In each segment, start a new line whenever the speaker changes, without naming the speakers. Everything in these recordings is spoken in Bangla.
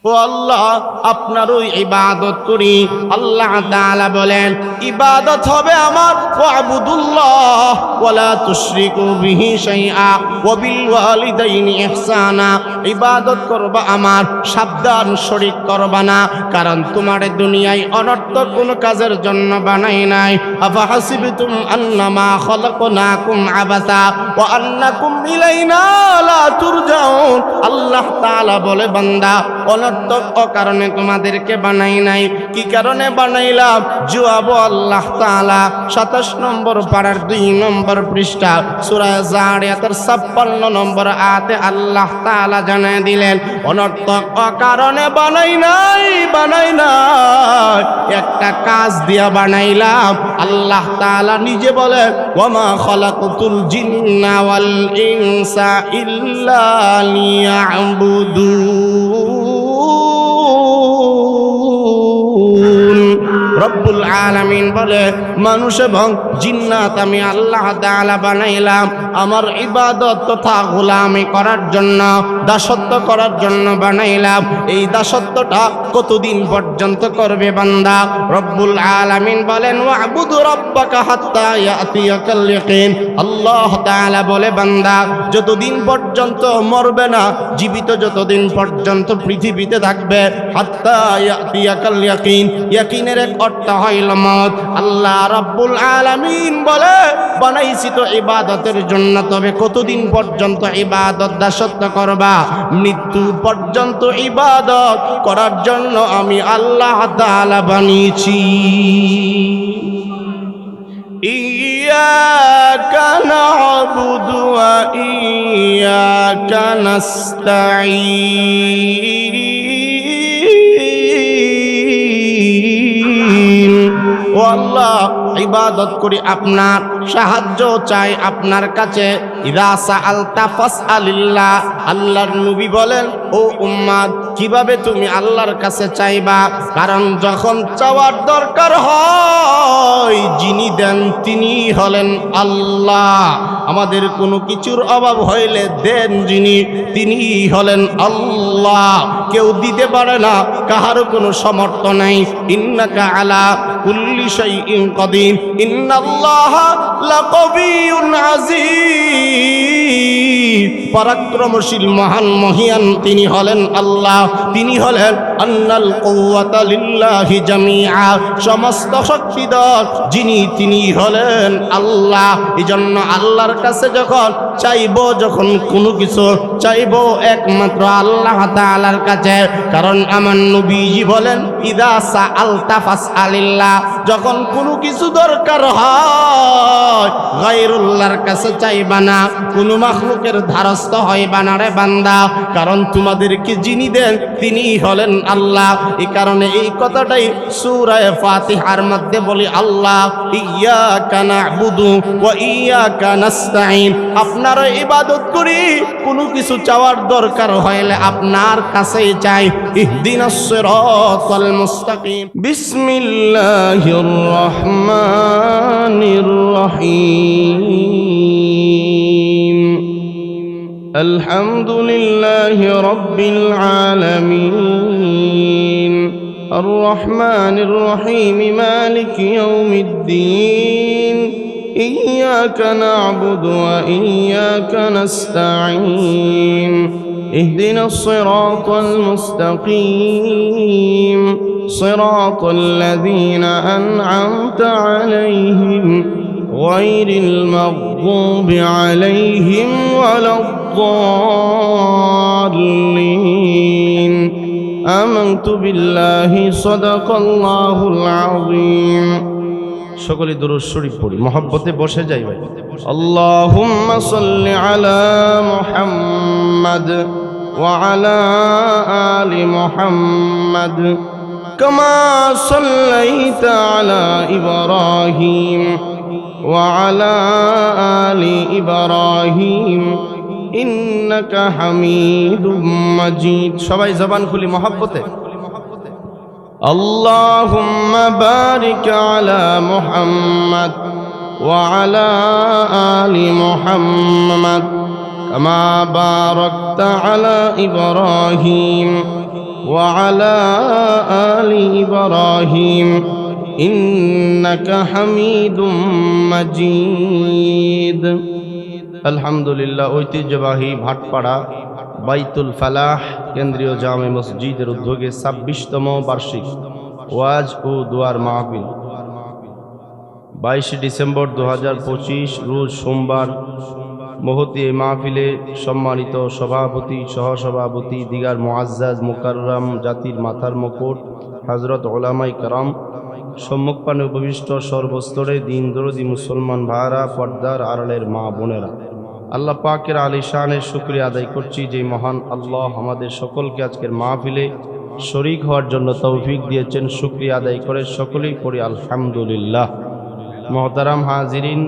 ও আল্লাহ আপনারই ইবাদত করি। আল্লাহ তাআলা বলেন ইবাদত হবে আমার ওয়াবুদুল্লাহ ওয়ালা তুশরিকু বিহি শাইআ ওয়া বিল ওয়ালিদাইনি ইহসানা। ইবাদত করবা আমার, সাবধান শরীক করবা না, কারণ তোমার দুনিয়ায় অনর্থক কোন কাজের জন্য বানাই নাই। আফা হাসিবতুম আন্নামা খালাকনাকুম আবাসা ওয়া আন্নাকুম ইলাইনা লা তুরজাউন। আল্লাহ তাআলা বলে বান্দা অনর্থক অকারণে তোমাদেরকে বানাই নাই। কি কারণে বানাইলাম? জবাব আল্লাহ তাআলা 27 নম্বর পারার 2 নম্বর পৃষ্ঠা সূরা যারিয়াতের 56 নম্বর আয়াতে আল্লাহ তাআলা জানায় দিলেন অনর্থক অকারণে বানাই নাই, বানাই নাই, একটা কাজ দিয়া বানাইলাম। আল্লাহ তাআলা নিজে বলে ওয়ামা খালাকতুল জিন্না ওয়াল ইনসা ইল্লা লিয়াবুদুন। রব্বুল আলামিন বলে মানুষ এবং জিন্নাত আমি আল্লাহ তাআলা বানাইলাম আমার ইবাদত তথা গোলামি করার জন্য, দাসত্ব করার জন্য বানাইলাম। এই দাসত্বটা কতদিন পর্যন্ত করবে বান্দা? রব্বুল আলামিন বলেন ওয়াবুদু রাব্বাকা হাত্তা ইয়াতিয়াকাল ইয়াকিন। আল্লাহ তাআলা বলে বান্দা যতদিন পর্যন্ত মরবে না, জীবিত যতদিন পর্যন্ত পৃথিবীতে থাকবে, হাত্তা ইয়াতিয়াকাল ইয়াকিন, ইয়াকিনের এক অর্থ হইল মত। আল্লাহ রাব্বুল আলামিন বলে বানাইছি তো ইবাদতের জন্য, তবে কতদিন পর্যন্ত ইবাদত দাসত্ব করবা? মৃত্যু পর্যন্ত ইবাদত করার জন্য আমি আল্লাহ তাআলা বানিয়েছি। ইয়্যাকা না'বুদু ওয়া ইয়্যাকা নাস্তাঈন। ও আল্লাহ ইবাদত করি আপনার, সাহায্য চাই আপনার কাছে। ইযা সাআলতা ফাসআলিল্লাহ। আল্লাহর নবী বলেন ও উম্মত কিভাবে তুমি আল্লাহর কাছে চাইবা? কারণ যখন চাওয়ার দরকার হয় যিনি দেন তিনি হলেন আল্লাহ। আমাদের কোনো কিছুর অভাব হইলে দেন যিনি, তিনি হলেন আল্লাহ। কেউ দিতে পারে না, কাহারও কোনো সামর্থ্য নাই। ইন্নাকা আলা কুল্লি শাইইন কাদির, ইন্নাল্লাহা লাকাবিয়্যুন আযীজ। পরাক্রমশীল মহান মহিয়ান তিনি হলেন আল্লাহ। তিনি হলেন আন্নাল কুওয়াতা লিল্লাহি জামিআ, সমস্ত শক্তিধর যিনি তিনি হলেন আল্লাহ। এজন্য আল্লাহর কাছে যখন চাইবো, যখন কোনো কিছু চাইবো একমাত্র আল্লাহ তাআলার কাছে। কারণ আমার নবীজি বলেন ইযা সাআলতা ফাসআলিল্লাহ। যখন কোনো কিছু দরকার হয় গায়রুল্লাহর কাছে চাইবা না, কোনো মাখলুকের ধারস্থ হইবা না রে বান্দা। কারণ তোমাদেরকে যিনি দেন তিনি হলেন আল্লাহ। এই কারণে এই কথাটাই সূরা ফাতিহার মধ্যে বলি আল্লাহ ইয়্যাকা না'বুদু ওয়া ইয়্যাকা নাস্তাঈন। আপনার ইবাদত করি, কোনো কিছু চাওয়ার দরকার হইলে আপনার কাছেই চাই। ইহদিনাস সিরাতাল মুস্তাকিম। বিসমিল্লাহির রহমানির রহিম। আলহামদুলিল্লাহি রাব্বিল আলামিন আর রহমানির রহিম মালিকি ইয়াউমিদ্দিন। ইয়্যাকা না'বুদু ওয়া ইয়্যাকা নাস্তাঈন। ইহদিনাস সিরাতাল মুস্তাকিম সিরাতাল লাযীনা আন'আমতা আলাইহিম গায়রিল মাগযুবি আলাইহিম ওয়ালাদ-দাল্লিন। আমানতু বিল্লাহি সাদাকাল্লাহুল আযীম। সকলে দুরূদ শরীফ পড়ি, মহব্বতে বসে যাই ভাই। আল্লাহুম্মা সাল্লি আলা মুহাম্মাদ ওয়া আলা আলি মুহাম্মাদ কামা সাল্লাইতা আলা ইব্রাহিম ওয়া আলা আলি ইব্রাহিম ইন্নাকা হামিদুম মাজিদ। সবাই জবান খুলি মহব্বতে। اللهم بارك على محمد وعلى آل محمد كما باركت على إبراهيم وعلى آل إبراهيم إنك حميد مجيد আলহামদুলিল্লাহ। ঐতিহ্যবাহী ভাটপাড়া বাইতুল ফালাহ কেন্দ্রীয় জামে মসজিদের উদ্যোগে ২৬তম বার্ষিক ওয়াজ ও দুয়ার মাহফিল 22 ডিসেম্বর 2025 রোজ সোমবার মহতী এই মাহফিলে সম্মানিত সভাপতি, সহসভাপতি, দিগার মুআজ্জাজ মুকাররম জাতির মাথার মুকুট হযরত উলামায়ে কেরাম, সম্মুখপানে উপবিষ্ট সর্বস্তরে দিন দরদি মুসলমান ভাইরা, পর্দার আড়ালের মা বোনেরা, আল্লাহ পাকের আলিশানের শুকরিয়া আদায় করছি যে মহান আল্লাহ আমাদের সকলকে আজকের মাহফিলে শরীক হওয়ার জন্য তৌফিক দিয়েছেন। শুকরিয়া আদায় করে সকলেই পড়ি আলহামদুলিল্লাহ। মুহতারাম হাজিরিন,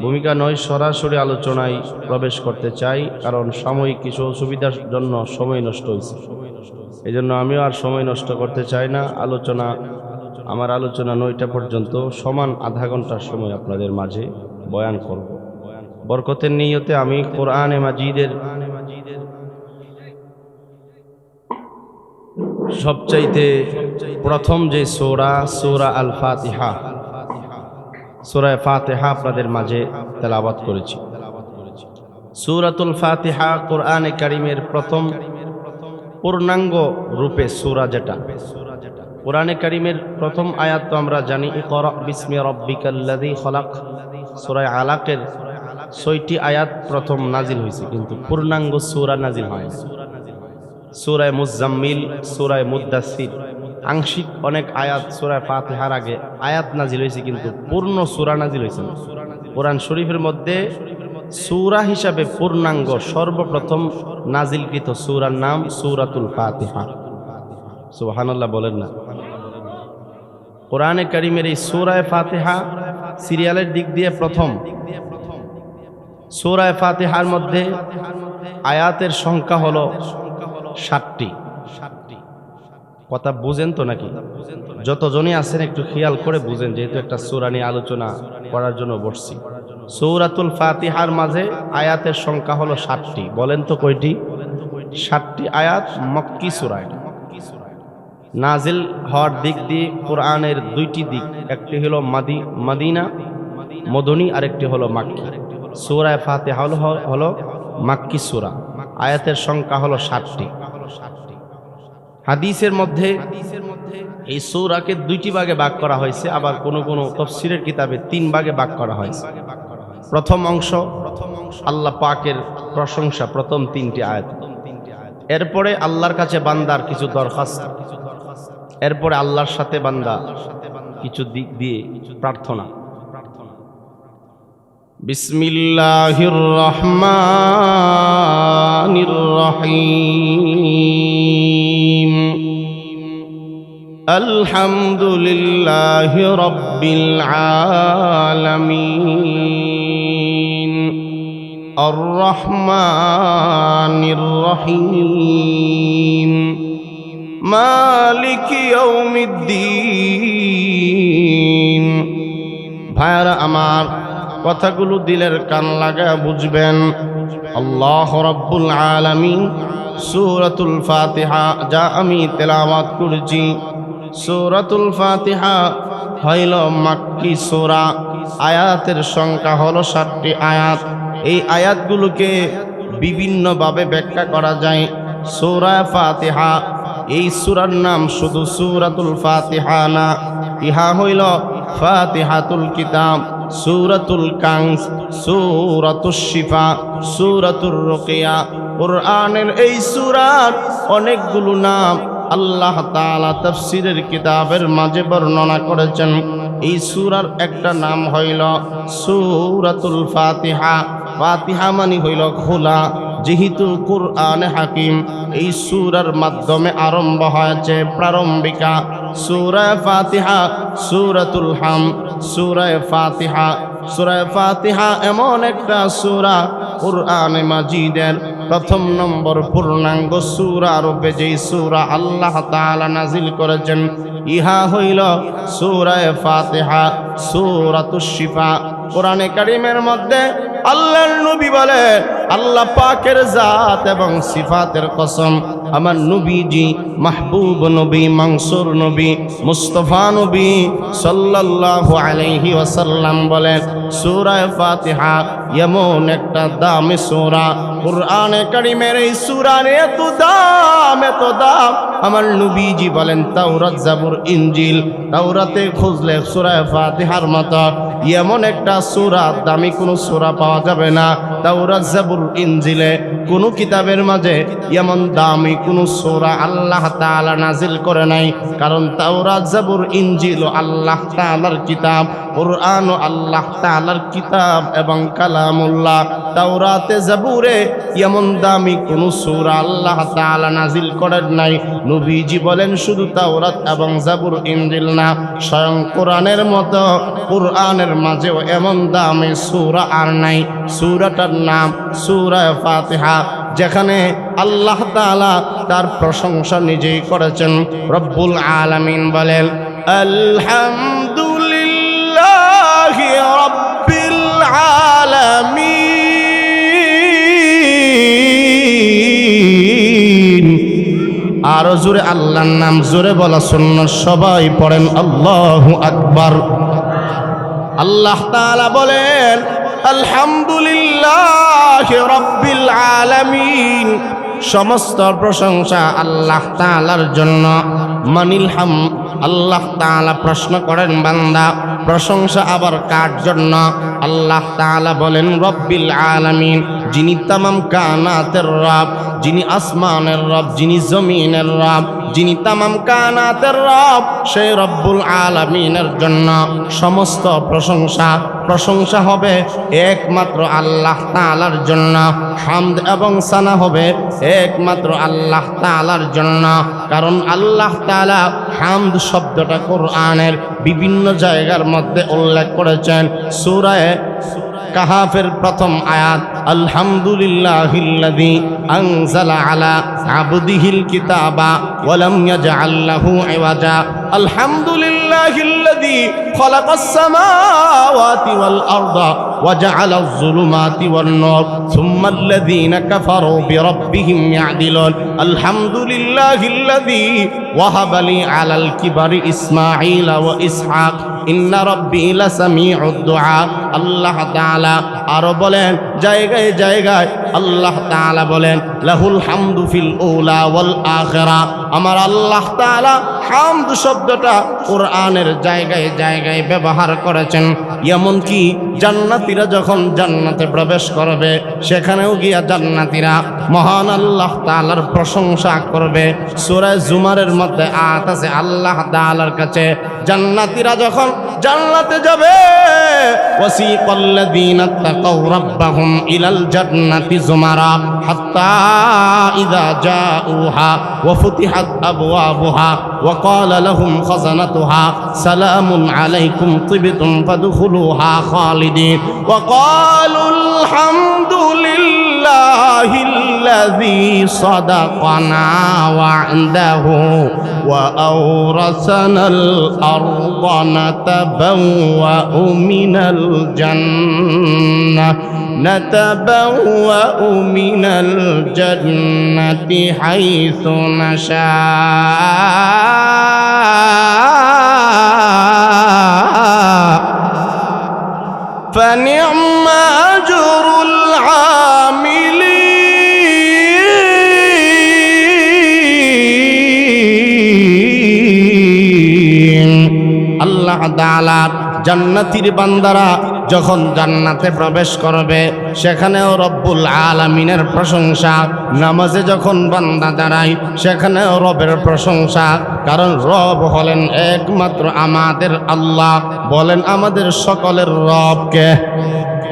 ভূমিকা নয়, সরাসরি আলোচনায় প্রবেশ করতে চাই, কারণ সাময়িক কিছু অসুবিধার জন্য সময় নষ্ট হয়েছে। এই জন্য আমিও আর সময় নষ্ট করতে চাই না। আমার আলোচনা 9টা পর্যন্ত, সমান আধা ঘন্টার সময় আপনাদের মাঝে বয়ান করব। বরকতের নিয়তে আমি কোরআনে মাজিদের সবচাইতে প্রথম যে সূরা আল ফাতিহা, সূরা ফাতিহা আপনাদের মাঝে তেলাওয়াত করেছি। সূরাতুল ফাতিহা কোরআনে কারীমের প্রথম পূর্ণাঙ্গ রূপে সূরা, যেটা কোরআনে কারীমের প্রথম আয়াত তো আমরা জানি, ইকরা বিসমি রাব্বিকাল্লাযী খলাক। সূরা আলাকের 6টি আয়াত প্রথম নাজিল হয়েছে, কিন্তু পূর্ণাঙ্গ সূরা নাজিল হয়নি। সূরা মুজাম্মিল, সূরা মুদ্দাসসির, আংশিক অনেক আয়াত সূরা ফাতিহার আগে আয়াত নাজিল হয়েছে, কিন্তু পূর্ণ সূরা নাজিল হয়েছে না। কোরআন শরীফের মধ্যে সূরা হিসাবে পূর্ণাঙ্গ সর্বপ্রথম নাজিলকৃত সূরার নাম সূরাতুল ফাতিহা। সুবহানাল্লাহ বলেন না। কোরআনে কারীমের এই সূরা ফাতিহা সিরিয়ালের দিক দিয়ে প্রথম। সূরা ফাতিহার মধ্যে আয়াতের সংখ্যা হলো 7টি। কথা বুঝেন তো নাকি? যতজনই আছেন একটু খেয়াল করে বুঝেন, যেহেতু একটা সূরা নিয়ে আলোচনা করার জন্য বসছি। সূরাতুল ফাতিহার মাঝে আয়াতের সংখ্যা হলো 7টি। বলেন তো কয়টি? 7টি আয়াত মক্কি সূরা। নাজিল হওয়ার দিক দিয়ে কোরআনের 2টি দিক, একটি হলো মদিনা মদনী, আরেকটি হলো মাক্কি। সূরা ফাতিহা হলো মাক্কি সূরা, আয়াতের সংখ্যা হলো 7টি। হাদিসের মধ্যে এই সূরাকে 2টি ভাগে ভাগ করা হয়েছে, আবার কোন কোন তাফসীরের কিতাবে 3 ভাগে ভাগ করা হয়েছে। প্রথম অংশ আল্লাহ পাকের প্রশংসা, প্রথম 3টি আয়াত। এরপরে আল্লাহর কাছে বান্দার কিছু দরখাস্ত, এরপরে আল্লাহর সাথে বান্দা কিছু দিক দিয়ে প্রার্থনা। বিসমিল্লাহির রহমানির রহিম। আলহামদুলিল্লাহি রাব্বিল আলামিন। আর রহমানির রহিম। মালিক ইয়াউমিদ্দিন। ভাইরা আমার, কথাগুলো দিলের কান লাগায় বুঝবেন। আল্লাহ রাব্বুল আলামিন সূরাতুল ফাতিহা যা আমি তেলাওয়াত করেছি, সূরাতুল ফাতিহা হইল মাক্কি সূরা। আয়াতের সংখ্যা হলো 7টি আয়াত। এই আয়াতগুলোকে বিভিন্নভাবে ব্যাখ্যা করা যায়। সূরা ফাতিহা, এই সূরার নাম শুধু সূরাতুল ফাতিহা না, ইহা হইল ফাতিহাতুল কিতাব, সূরাতুল কানজ, সূরাতুশ শিফা, সূরাতুর রুকিয়া। কোরআনের এই সূরার অনেকগুলো নাম আল্লাহ তাআলা তাফসীরের কিতাবের মাঝে বর্ণনা করেছেন। এই সূরার একটা নাম হইল সূরাতুল ফাতিহা। ফাতিহা মানে হইল খোলা। যেহেতু কুরআনে হাকিম এই সূরার মাধ্যমে আরম্ভ হয়েছে, প্রারম্ভিকা সূরা ফাতিহা, সূরাতুল হাম, সূরা ফাতিহা। সূরা ফাতিহা এমন একটা সূরা, কুরআনে মাজিদের প্রথম নম্বর পূর্ণাঙ্গ সূরা রূপে যেই সূরা আল্লাহ তাআলা নাজিল করেছেন, ইহা হইল সূরা ফাতিহা, সূরাতুশ শিফা। কোরআনে কারীমের মধ্যে আল্লাহর নবী বলে, আল্লাহ পাকের জাত এবং সিফাতের কসম, আমার নবীজি মাহবুব নবী মনসুর নবী মুস্তাফা নবী সাল্লাল্লাহু আলাইহি ওয়াসাল্লাম বলেন সূরা ফাতিহা এমন একটা দামি সূরা, কুরআনে কারীমের এই সূরার এত দাম আমার নবীজি বলেন তাওরাত জাবুর ইনজিল, তাওরাতে খুঁজলে সূরা ফাতিহার মতো এমন একটা সূরা দামি কোনো সূরা পাওয়া যাবে না। তাওরাত জাবুর ইনজিলে কোনো কিতাবের মাঝে এমন দামি কোনো সূরা আল্লাহ তাআলা নাজিল করে নাই, কারণ তাওরাত জাবুর ইনজিল আল্লাহ তাআলার কিতাব, কুরআন আল্লাহ তাআলার কিতাব এবং কালামুল্লাহ। তাওরাতে জাবুরে এমন দামি কোনো সূরা আল্লাহ তাআলা নাজিল করেন নাই। নবীজি বলেন শুধু তাওরাত এবং জাবুর ইনজিল না, স্বয়ং কোরআনের মতো কোরআনের মাঝেও এমন দামি সূরা আর নাই। সূরাটার নাম সূরা ফাতিহা, যেখানে আল্লাহ তাআলা তার প্রশংসা নিজেই করেছেন। রব্বুল আলামিন বলেন আলহামদুলিল্লাহি রাব্বিল আলামিন। আরো জোরে আল্লাহর নাম জোরে বলা সুন্নাত, সবাই পড়েন আল্লাহু আকবার। আল্লাহ তাআলা বলেন আলহামদুলিল্লাহি রাব্বিল আলামিন, সমস্ত প্রশংসা আল্লাহ তাআলার জন্য। মানিল হাম, আল্লাহ তাআলা প্রশ্ন করেন বান্দা প্রশংসা আবার কার জন্য? আল্লাহ তাআলা বলেন রব্বিল আলামিন, যিনি তামাম কানাতের রব, যিনি আসমানের রব, যিনি জমিনের রব, যিনি তামাম কানাতের রব, সেই রব্বুল আলামিনের জন্য সমস্ত প্রশংসা হবে একমাত্র আল্লাহ তাআলার জন্য। হামদ এবং সানা হবে একমাত্র আল্লাহ তাআলার জন্য, কারণ আল্লাহ তাআলা হামদ শব্দটা কোরআনের বিভিন্ন জায়গার মধ্যে উল্লেখ করেছেন। সূরা কাহাফের প্রথম আয়াত আলহামদুলিল্লাহিল্লাযী আনজালা আলা আবদিহিল কিতাবা ওয়া লাম ইয়াজআল লাহু ইওয়াজা। আলহামদুলিল্লাহিল্লাযী খালাকাস সামাওয়াতি ওয়াল আরদা ওয়া জাআলাজ যুলুমাতি ওয়ান নূর সুম্মাল্লাযীনা কাফারু বিরাব্বিহিম ইয়া'দিলুন। আলহামদুলিল্লাহিল্লাযী ওয়াহাবা লি আলাল কিবারি ইসমাঈলা ওয়া ইসহাক ইন্না রাব্বী লাসামিউদ দুআ। আল্লাহ তাআলা আরো বলেন জায়গায় জায়গায় আল্লাহ তাআলা বলেন লাহুল হামদু ফিল উলা ওয়াল আখিরা। আমার আল্লাহ তাআলা হামদ শব্দটা কোরআনের জায়গায় জায়গায় ব্যবহার করেছেন। এমনকি জান্নাতীরা যখন জান্নাতে প্রবেশ করবে সেখানেও গিয়া জান্নাতীরা মহান আল্লাহ তাআলার প্রশংসা করবে। সূরা জুমারের মধ্যে আয়াত আছে আল্লাহ তাআলার কাছে জান্নাতীরা যখন জান্নাতে যাবে ওয়াসিকাল্লাযীনা তাকাউ রাব্বাহুম ইলাল জান্নাতি যুমারা হাত্তা ইযা জাউহা ওয়া ফুতিহাত আবওয়াবুহা ওয়া ক্বালা লাহুম খাযানাতুহা সালামুন আলাইকুম তিবতুম ফাদখুলুহা খালিদিন ওয়া ক্বালুল হামদুলিল্লাহিল্লাযী সাদাকানা ওয়া'দাহু ওয়া আওরাসানাল আরদা নাতাবাওয়াউ মিনাল জান্নাহ نتبوأ من الجنة حيث نشاء فنعم أجر العاملين الله تعالى জান্নাতীর বান্দারা যখন জান্নাতে প্রবেশ করবে সেখানেও রব্বুল আলামিনের প্রশংসা। নামাজে যখন বান্দা দাঁড়ায় সেখানেও রবের প্রশংসা, কারণ রব হলেন একমাত্র আমাদের আল্লাহ। বলেন আমাদের সকলের রবকে?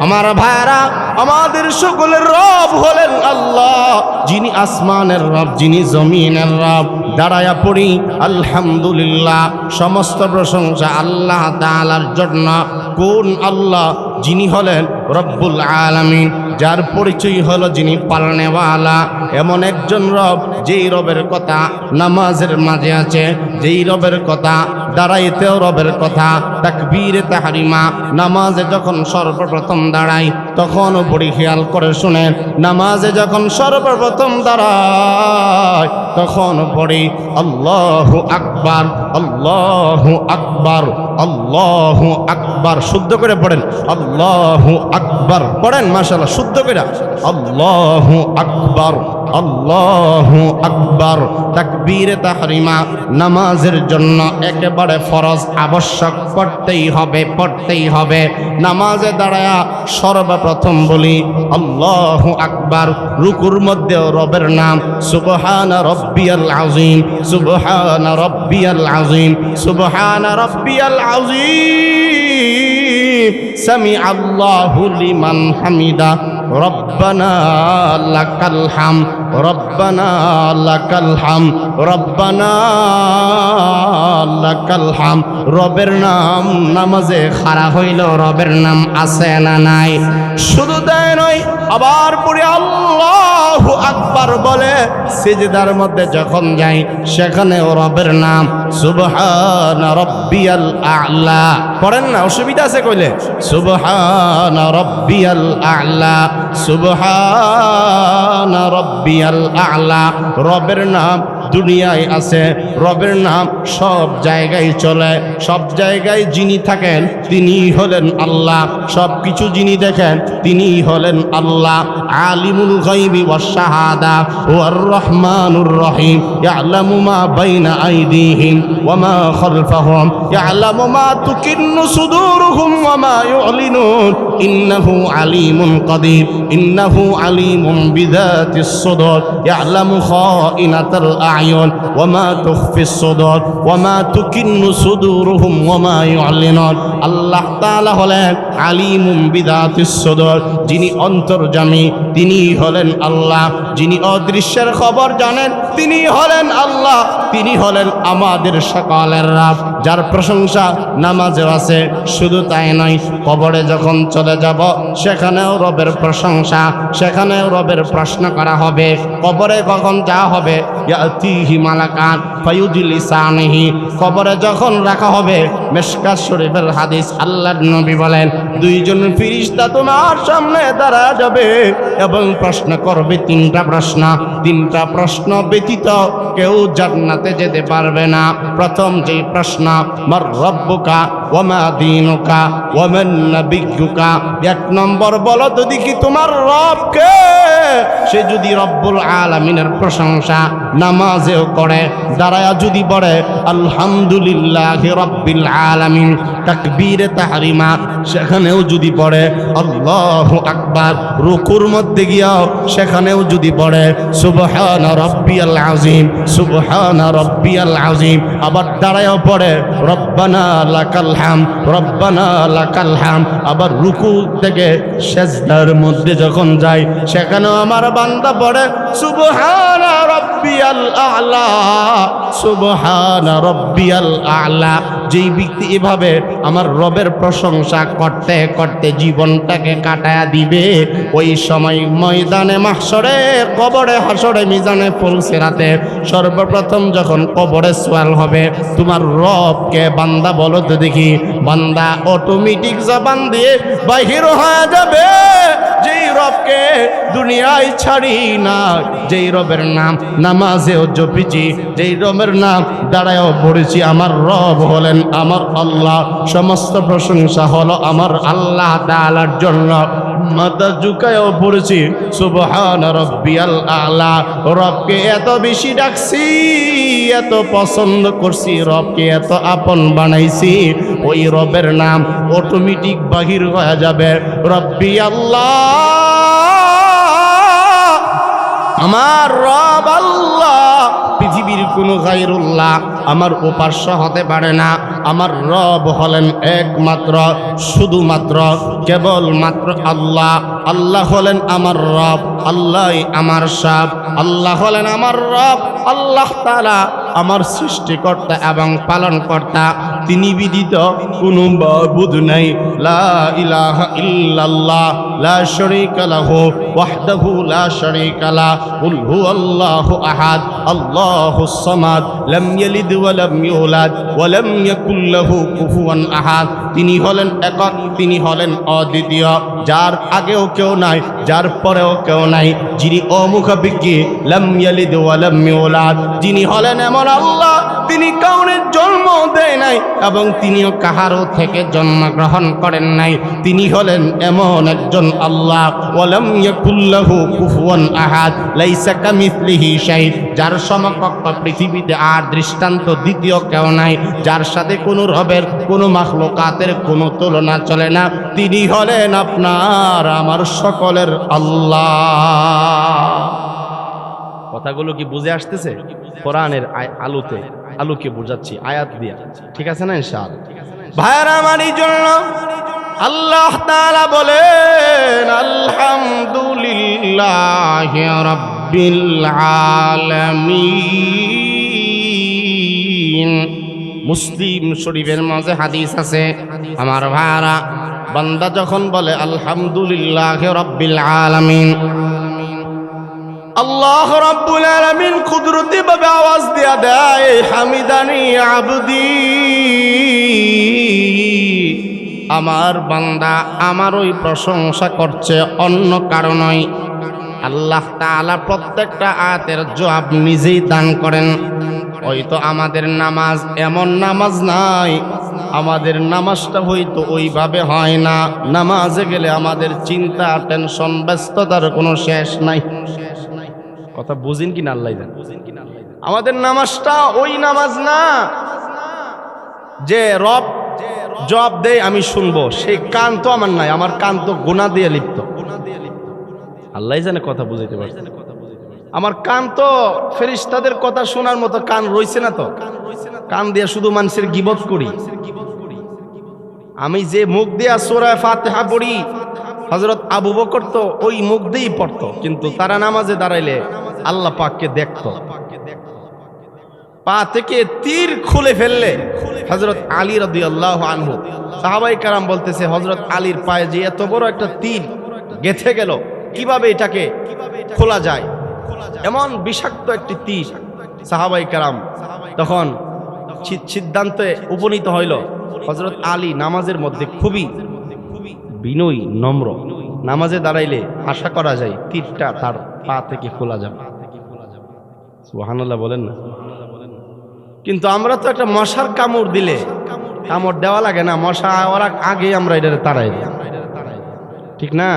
আমার ভাইরা, আমাদের সকলের রব হলেন আল্লাহ, যিনি আসমানের রব, যিনি জমিনের রব। দাঁড়ায়া পড়ি আলহামদুলিল্লাহ, সমস্ত প্রশংসা আল্লাহ তাআলার জন্য। কোন আল্লাহ? যিনি হলেন রব্বুল আলামিন, যার পরিচয় হলো যিনি পালনেওয়ালা, এমন একজন রব যেই রবের কথা নামাজের মাঝে আছে, যেই রবের কথা দাঁড়াইতেও রবের কথা। তাকবীরে তাহরিমা, নামাজে যখন সর্বপ্রথম দাঁড়াই তখন বড়ি খেয়াল করে শুনেন, নামাজে যখন সর্বপ্রথম দাঁড়াই তখন পড়ি আল্লাহু আকবার, আল্লাহু আকবার, আল্লাহু আকবার। শুদ্ধ করে পড়েন আল্লাহু আকবার, পড়েন মাশাআল্লাহ শুদ্ধ করে আল্লাহু আকবার, আল্লাহু আকবার। তাকবীরে তাহরিমা নামাজের জন্য একেবারে ফরজ, আবশ্যক, পড়তেই হবে, পড়তেই হবে। নামাজে দাঁড়ায়া সর্বপ্রথম বলি আল্লাহু আকবার। রুকুর মধ্যেও রবের নাম সুবহান রব্বিয়াল আযীম, সুবহান রব্বিয়াল আযীম, সুবহান রব্বিয়াল আযীম। সামি আল্লাহু লিমান হামিদা, রব্বানা লাকাল হাম, রব্বানা লাকাল হাম, রব্বানা লাকাল হাম। রবের নাম নামাজে খাড়া হইল রবের নাম আছে না নাই? শুধু তাই নয়, আবার পড়ে আল্লাহু আকবার বলে সিজদার মধ্যে যখন যাই সেখানেও রবের নাম সুবহান রব্বিয়াল আ'লা। পড়েন না, অসুবিধা আছে কইলে? সুবহান রব্বিয়াল আ'লা, সুবহান রব্বিয়াল আ'লা। রবের নাম দুনিয়ায় আছে, রবের নাম সব জায়গায় চলে, সব জায়গায় যিনি থাকেন তিনি হলেন আল্লাহ, সব কিছু যিনি দেখেন তিনি হলেন আল্লাহ। আলিমুল গায়বি ওয়াশ শাহাদা ওয়ার রহমানুর রহিম, ইয়ালামু মা বাইনা আইদিহিম ওয়া মা খালফাহুম, ইয়ালামু মা তুকিন্নু সুদুরুহুম ওয়া মা ইউলিনুন, ইন্নাহু আলিমুন কাদির, ইন্নাহু আলিমুন বিযাতিস সুদুর, ইয়ালামু খাইনাতাল আ'য়ুন ওয়া মা তুখফিস সুদুর ওয়া মা তুকিন্নু সুদুরুহুম ওয়া মা ইউলিনুন। আল্লাহ তাআলা হলেন আলিমুন বিযাতিস সুদুর, যিনি অন্তর্যামী তিনি হলেন আল্লাহ, যিনি অদৃশ্যের খবর জানেন তিনি হলেন আল্লাহ, তিনি হলেন আমাদের সকলের রব, যার প্রশংসা নামাজে আছে। শুধু তাই নয়, কবরে যখন চলে যাব সেখানেও রবের প্রশংসা, সেখানেও রবের প্রশ্ন করা হবে। কবরে কখন যাওয়া হবে? ইয়াতিহি মালাকান ফায়ুজলিসানিহি, কবরে যখন রাখা হবে, মিশকাত শরীফের হাদিস, আল্লাহর নবী বলেন দুইজন ফেরেশতা তোমার সামনে দাঁড়া যাবে এবং প্রশ্ন করবে তিনটা প্রশ্ন। তিনটা প্রশ্ন ব্যতীত কেউ জান্নাতে যেতে পারবে না। প্রথম যে প্রশ্ন, মার রব্বুকা ওয়া মা দীনুকা ওয়া মান নাবিয়্যুকা। এক নম্বর বলো তো দেখি তোমার রব কে? সে যদি রব্বুল আলামিনের প্রশংসা নামাজেও করে, দাঁড়ায়া যদি পড়ে আলহামদুলিল্লাহি রাব্বিল আলামিন, তাকবীরে তাহরিমা সেখানেও যদি পড়ে আল্লাহু আকবার, রুকুর মধ্যে গিয়াও সেখানেও যদি পড়ে সুবহান রাব্বিয়াল আযীম, সুবহান রাব্বিয়াল আযীম, আবার দাঁড়ায়ও পড়ে রব্বানা লাকাল হাম, রব্বানা লাকাল হাম। আবার রুকু থেকে সিজদার মধ্যে যখন যায় সেখানেও আমার বান্দা পড়ে সুবহান রাব্বিয়াল আ'লা, সুবহান রাব্বিয়াল আ'লা। যেই ব্যক্তি এভাবে আমার রবের প্রশংসা করতে করতে জীবনটাকে কাটায়া দিবে, ওই সময় ময়দানে মাহশরে, কবরে, হাসরে, মিজানে ফুলসিরাতে সর্বপ্রথম যখন কবরে সওয়াল হবে তোমার রবকে বান্দা বলো তো দেখি, বান্দা অটোমেটিক জবান দিয়ে বাহির হয়ে যাবে যেই রবকে দুনিয়ায় ছাড়ি না, যেই রবের নাম নামাজেও জপেছি, যেই রবের নাম দাঁড়ায়ও পড়েছি, আমার রব হলেন আমার আল্লাহ। সমস্ত প্রশংসা হলো আমার আল্লাহ তাআলার জন্য। মাথা ঝুঁকায়ও পড়েছি সুবহান রাব্বিয়াল আ'লা। রবকে এত বেশি ডাকছি, এত পছন্দ করছি, রবকে এত আপন বানাইছি, ওই রবের নাম অটোমেটিক বাহির হয়ে যাবে রব্বি আল্লাহ, আমার রব আল্লাহ। পৃথিবীর কোনো গায়রুল্লাহ আমার উপাস্য হতে পারে না। আমার রব হলেন একমাত্র, শুধুমাত্র, কেবলমাত্র আল্লাহ। আল্লাহ হলেন আমার রব, আল্লাহ আমার সব। আল্লাহ হলেন আমার রব, আল্লাহ তাআলা আমার সৃষ্টিকর্তা এবং পালনকর্তা, তিনি বিদিত কোনো মাবুদ নাই। লা ইলাহা ইল্লাল্লাহ লা শারীকা লাহু ওয়াহদাহু লা শারীকা লাহু কুল হুয়াল্লাহু আহাদ আল্লাহুস সামাদ লাম ইয়ালিদ ওয়া লাম ইউলাদ ওয়া লাম ইয়াকুল লাহু কুফুয়ান আহাদ। তিনি হলেন একক, তিনি হলেন অদ্বিতীয়, যার আগেও কেউ নাই, যার পরেও কেউ নাই, যিনি অমুখাপেক্ষী, লাম ইয়ালিদ ওয়া লাম ইউলাদ। যিনি হলেন এমন আল্লাহ, তিনি কাউনের জন্ম দেয় নাই এবং তিনিও কাহারও থেকে জন্মগ্রহণ করেন নাই। তিনি হলেন এমন একজন আল্লাহ, ওয়া লাম ইয়াকুল লাহু কুফুয়ান আহাদ, লাইসা কামিসলিহি শাই, যার সমকক্ষ পৃথিবীতে আর দৃষ্টান্ত দ্বিতীয় কেউ নাই, যার সাথে কোনো রবের, কোনো মাখলুকাতের কোনো তুলনা চলে না। তিনি হলেন আপনার আমার সকলের আল্লাহ। কথাগুলো কি বুঝে আসতেছে? কোরআনের আলোকে বুঝাচ্ছি, আয়াত দিয়া, ঠিক আছে না ইনশাআল্লাহ? ভাইরা আমার, এই জন্য আল্লাহ তাআলা বলেন আলহামদুলিল্লাহি রাব্বিল আলামিন। মুসলিম শরীফের মাঝে হাদিস আছে, আমার ভাইরা, বান্দা যখন বলে আলহামদুলিল্লাহি রাব্বিল আলামিন, আল্লাহ রাব্বুল আলামিন কুদরতি ভাবে আওয়াজ দিয়া দেয়, হামিদানি আবদি, আমার বান্দা আমার ওই প্রশংসা করছে, অন্য কারণই। আল্লাহ তাআলা প্রত্যেকটা আয়াতের জবাব নিজেই দান করেন। হয়তো আমাদের নামাজ এমন নামাজ নাই, আমাদের নামাজটা হয়তো ওইভাবে হয় না, নামাজে গেলে আমাদের চিন্তা, টেনশন, ব্যস্ততার কোনো শেষ নাই। কথা বুঝিন কি না আল্লাহ জানে। আমাদের নামাজটা ওই নামাজ না যে রব জবাব দেয় আমি শুনবো, সেই কান তো আমার নাই, আমার কান তো গুনাহ দিয়ে লিপ্ত। আল্লাহ জানে কথা বুঝাইতে পারছে। আমার কান তো ফেরেশতাদের কথা শোনার মতো কান রইছে না, তো কান দিয়ে শুধু মানুষের গীবত করি। আমি যে মুখ দিয়া সূরা ফাতিহা পড়ি, হযরত আবু বকর তো ওই মুখ দিয়েই পড়তো, কিন্তু তারা নামাজে দাঁড়াইলে আল্লাহ পাককে দেখতো। পা থেকে তীর খুলে ফেললে হযরত আলী রাদিয়াল্লাহু আনহু, সাহাবায়ে কেরাম বলতেছে হযরত আলীর পায়ে যে এত বড় একটা তীর গেঁথে গেল, কিভাবে এটাকে খোলা যায়? এমন বিষাক্ত একটি তীর। সাহাবায়ে কেরাম তখন সিদ্ধান্তে উপনীত হইল, হযরত আলী নামাজের মধ্যে খুবই বিনয়ী, নম্র, নামাজে দাঁড়াইলে আশা করা যায় তীরটা তার পা থেকে খোলা যাবে। সুবহানাল্লাহ বলেন না? কিন্তু আমরা তো একটা মশার কামড় দিলে কামড় দেওয়া লাগে না, মশা ওরা আগে আমরা এটা তাড়াই দিই, ঠিক না?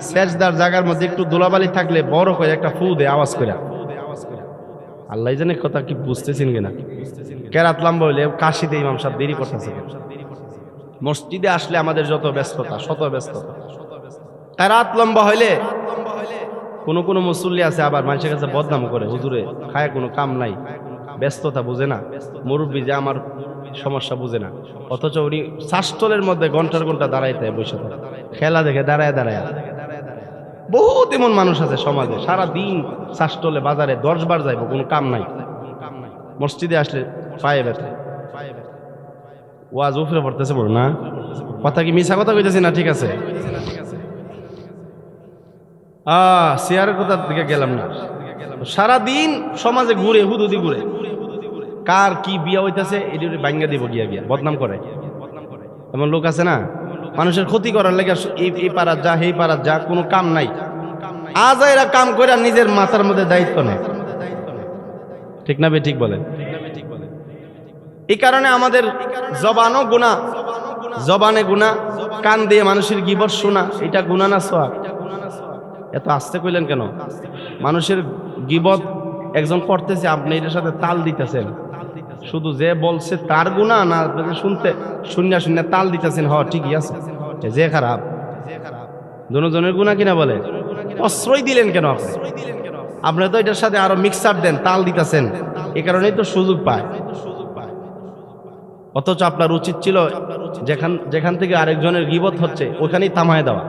সেজদার জায়গার মধ্যে একটু ধুলাবালি থাকলে বড় করে একটা ফু দেয় আওয়াজ করে। আল্লাহ জানে কথা কি বুঝতেছেন কিনা। কেরাত লম্বা হইলে কাশিতে ইমাম সাহেব দেরি করতেছে। মসজিদে আসলে আমাদের যত ব্যস্ততা, শত ব্যস্ততা, কেরাত লম্বা হইলে কোনো মুসল্লি আছে আবার মানুষের কাছে বদনাম করে, হুজুরে খায় কোনো কাম নাই, ব্যস্ততা বুঝে না, মুরব্বী যে আমার সমস্যা বুঝে না, অথচ উনি শাস্তলের মধ্যে ঘন্টার ঘন্টা দাঁড়াইতে বসে থাকে, খেলা দেখে দাঁড়ায় দাঁড়ায়। বহুত এমন মানুষ আছে সমাজে, সারা দিন শাস্তলে বাজারে 10 বার যাইব, কোনো কাম নাই, মসজিদে আসলে পায়ে ব্যথা, ওয়াজ উফরে পড়তেছে বলো না। কথা কি মিছা কথা কইতেছি না? ঠিক আছে, চেয়ারের কথার দিকে গেলাম না। সারাদিন সমাজে ঘুরে, হুদুদি ঘুরে, কার কি বিয়া হইতেছে এটি ভাঙ্গা দিব, গিয়া গিয়া বদনাম করে। এমন লোক আছে না, মানুষের ক্ষতি করার লেগে এই পাড়ার যা, এই পাড়ার যা, কোনো কাম নাই, আজ এরা কাম করে নিজের মাথার মধ্যে দায়িত্ব নেয়, ঠিক না? ঠিক বলেন। এই কারণে আমাদের জবানও গুনাহ, জবানে গুনাহ, কান দিয়ে মানুষের গীবত শোনা, এটা গুনাহ না সওয়াব? এত আস্তে কইলেন কেন? মানুষের গীবত একজন করতেছে, আপনি এটার সাথে তাল দিতেছেন, শুধু যে বলছে তার গুনাহ না, শুনতে শূন্য তাল দিতেছেন, ঠিকই আছে, যে খারাপ দুজনের গুনাহ কিনা বলে প্রশ্রয় দিলেন কেন আপনি? আপনি তো এটার সাথে আরো মিক্সার দেন, তাল দিতেছেন, এই কারণেই তো সুযোগ পায়। অথচ আপনার উচিত ছিল যেখান থেকে আরেকজনের গীবত হচ্ছে ওখানেই থামায় দেওয়া।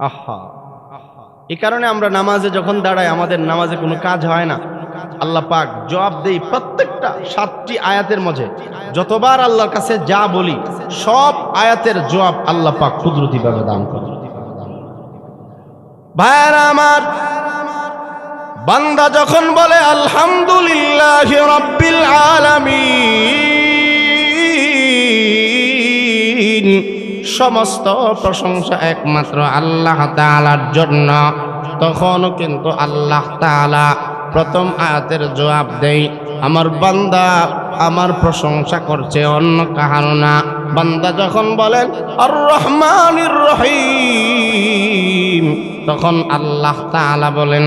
আহা, এই কারণে আমরা নামাজে যখন দাঁড়াই, আমাদের নামাজে কোনো কাজ হয় না, আল্লাহ পাক জবাব দেই প্রত্যেকটা 7টি আয়াতের মাঝে। যতবার আল্লাহর কাছে যা বলি সব আয়াতের জবাব আল্লাহ পাক কুদরতিভাবে দান করেন। ভাইরা আমার, বান্দা যখন বলে আলহামদুলিল্লাহি রাব্বিল আলামিন, সমস্ত প্রশংসা একমাত্র আল্লাহ তাআলার জন্য, তখন কিন্তু আল্লাহ তাআলা প্রথম আয়াতের জবাব দেয়, আমার বান্দা আমার প্রশংসা করছে অন্য কাহারও না। বান্দা যখন বলেন আর রহমানির রহিম, তখন আল্লাহ তাআলা বলেন,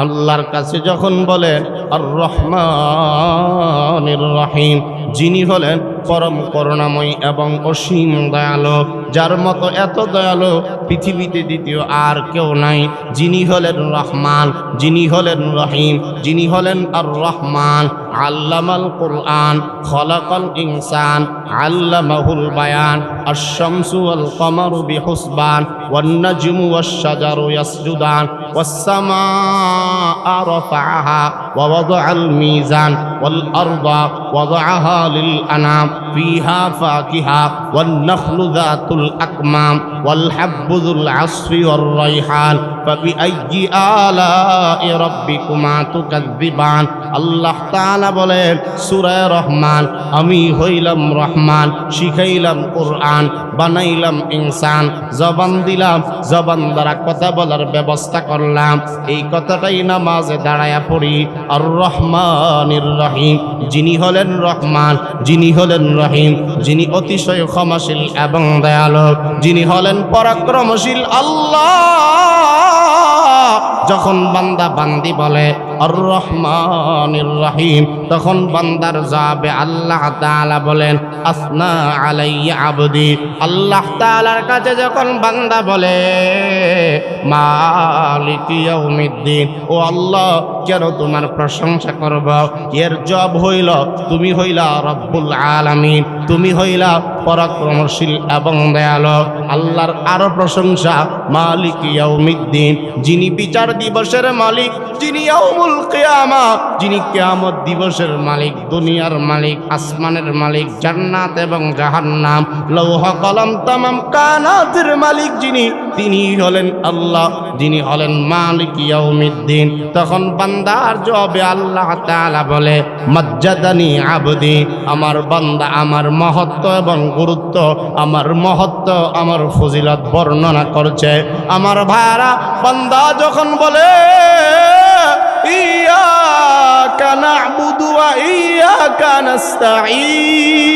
আল্লাহর কাছে যখন বলেন আর রহমানির রহিম, যিনি হলেন পরম করুণাময় এবং অসীম দয়ালু, যার মতো এত দয়ালু পৃথিবীতে দ্বিতীয় আর কেউ নাই। যিনি হলেন রহমান, যিনি হলেন রহিম, যিনি হলেন আর রহমান। আল্লামাল কুরআন খলাকাল ইনসান আল্লামাহুল বায়ান, আশ-শামসু ওয়াল কমারু বিহুসবান, ওয়ান নাজমু ওয়াশ শাজারু ইয়াসজুদান, ওয়াস সামাআ রাফাআহা ওয়া ওয়াদাআল মিজান, ওয়াল আরদা ওয়াদাআহা লিল আনাম, ফিহা ফাকিহা ওয়ান নাখলু যাতুল আকমাম, ওয়াল হাব্বু যুল আসফি ওয়ার রাইহান, ফাবিআইয়ি আলা'i রাব্বিকুমা তুকাযযিবান। আল্লাহ তাআলা বলেন সূরা রহমান, আমি হইলাম রহমান, শিখাইলাম কোরআন, বানাইলাম ইনসান, জবান দিলাম, জবান দ্বারা কথা বলার ব্যবস্থা করলাম। এই কথাটাই নামাজে দাঁড়ায়া পড়ি, আর রহমানির রহিম, যিনি হলেন রহমান, যিনি হলেন রহিম, যিনি অতিশয় ক্ষমাশীল এবং দয়ালু, যিনি হলেন পরাক্রমশীল আল্লাহ। যখন বান্দা বান্দি বলে আর রহমানির রহিম, তখন বান্দার জবাবে আল্লাহ তাআলা বলেন আসনা আলাইয়া আবদি। আল্লাহ তাআলার কাছে যখন বান্দা বলে মালিকি ইয়াউমিদ্দিন, ও আল্লাহ কেন তোমার প্রশংসা করব, এর জবাব হইল তুমি হইলা রব্বুল আলামিন, তুমি হইলা পরাক্রমশীল এবং দয়ালু। আল্লাহর আরো প্রশংসা মালিকি ইয়াউমিদ্দিন, যিনি বিচার দিবসের মালিক, যিনি ইয়াউমুল কিয়ামা, যিনি কিয়ামত দিবসের মালিক, দুনিয়ার মালিক, আসমানের মালিক, জান্নাত এবং জাহান্নাম, লৌহ কলম তামাম কানাতের মালিক যিনি, তিনি হলেন আল্লাহ, যিনি হলেন মালিক ইয়াউমিদ্দিন। তখন বান্দার জবাবে আল্লাহ তাআলা বলে মাজ্জাদানি আবদি, আমার বান্দা আমার মহত্ব এবং গুরুত্ব, আমার মহত্ব, আমার ফজিলত বর্ণনা করছে। আমার ভাইরা, বান্দা যখন বলে ইয়াকা না'বুদু ওয়া ইয়াকা নাস্তাঈন,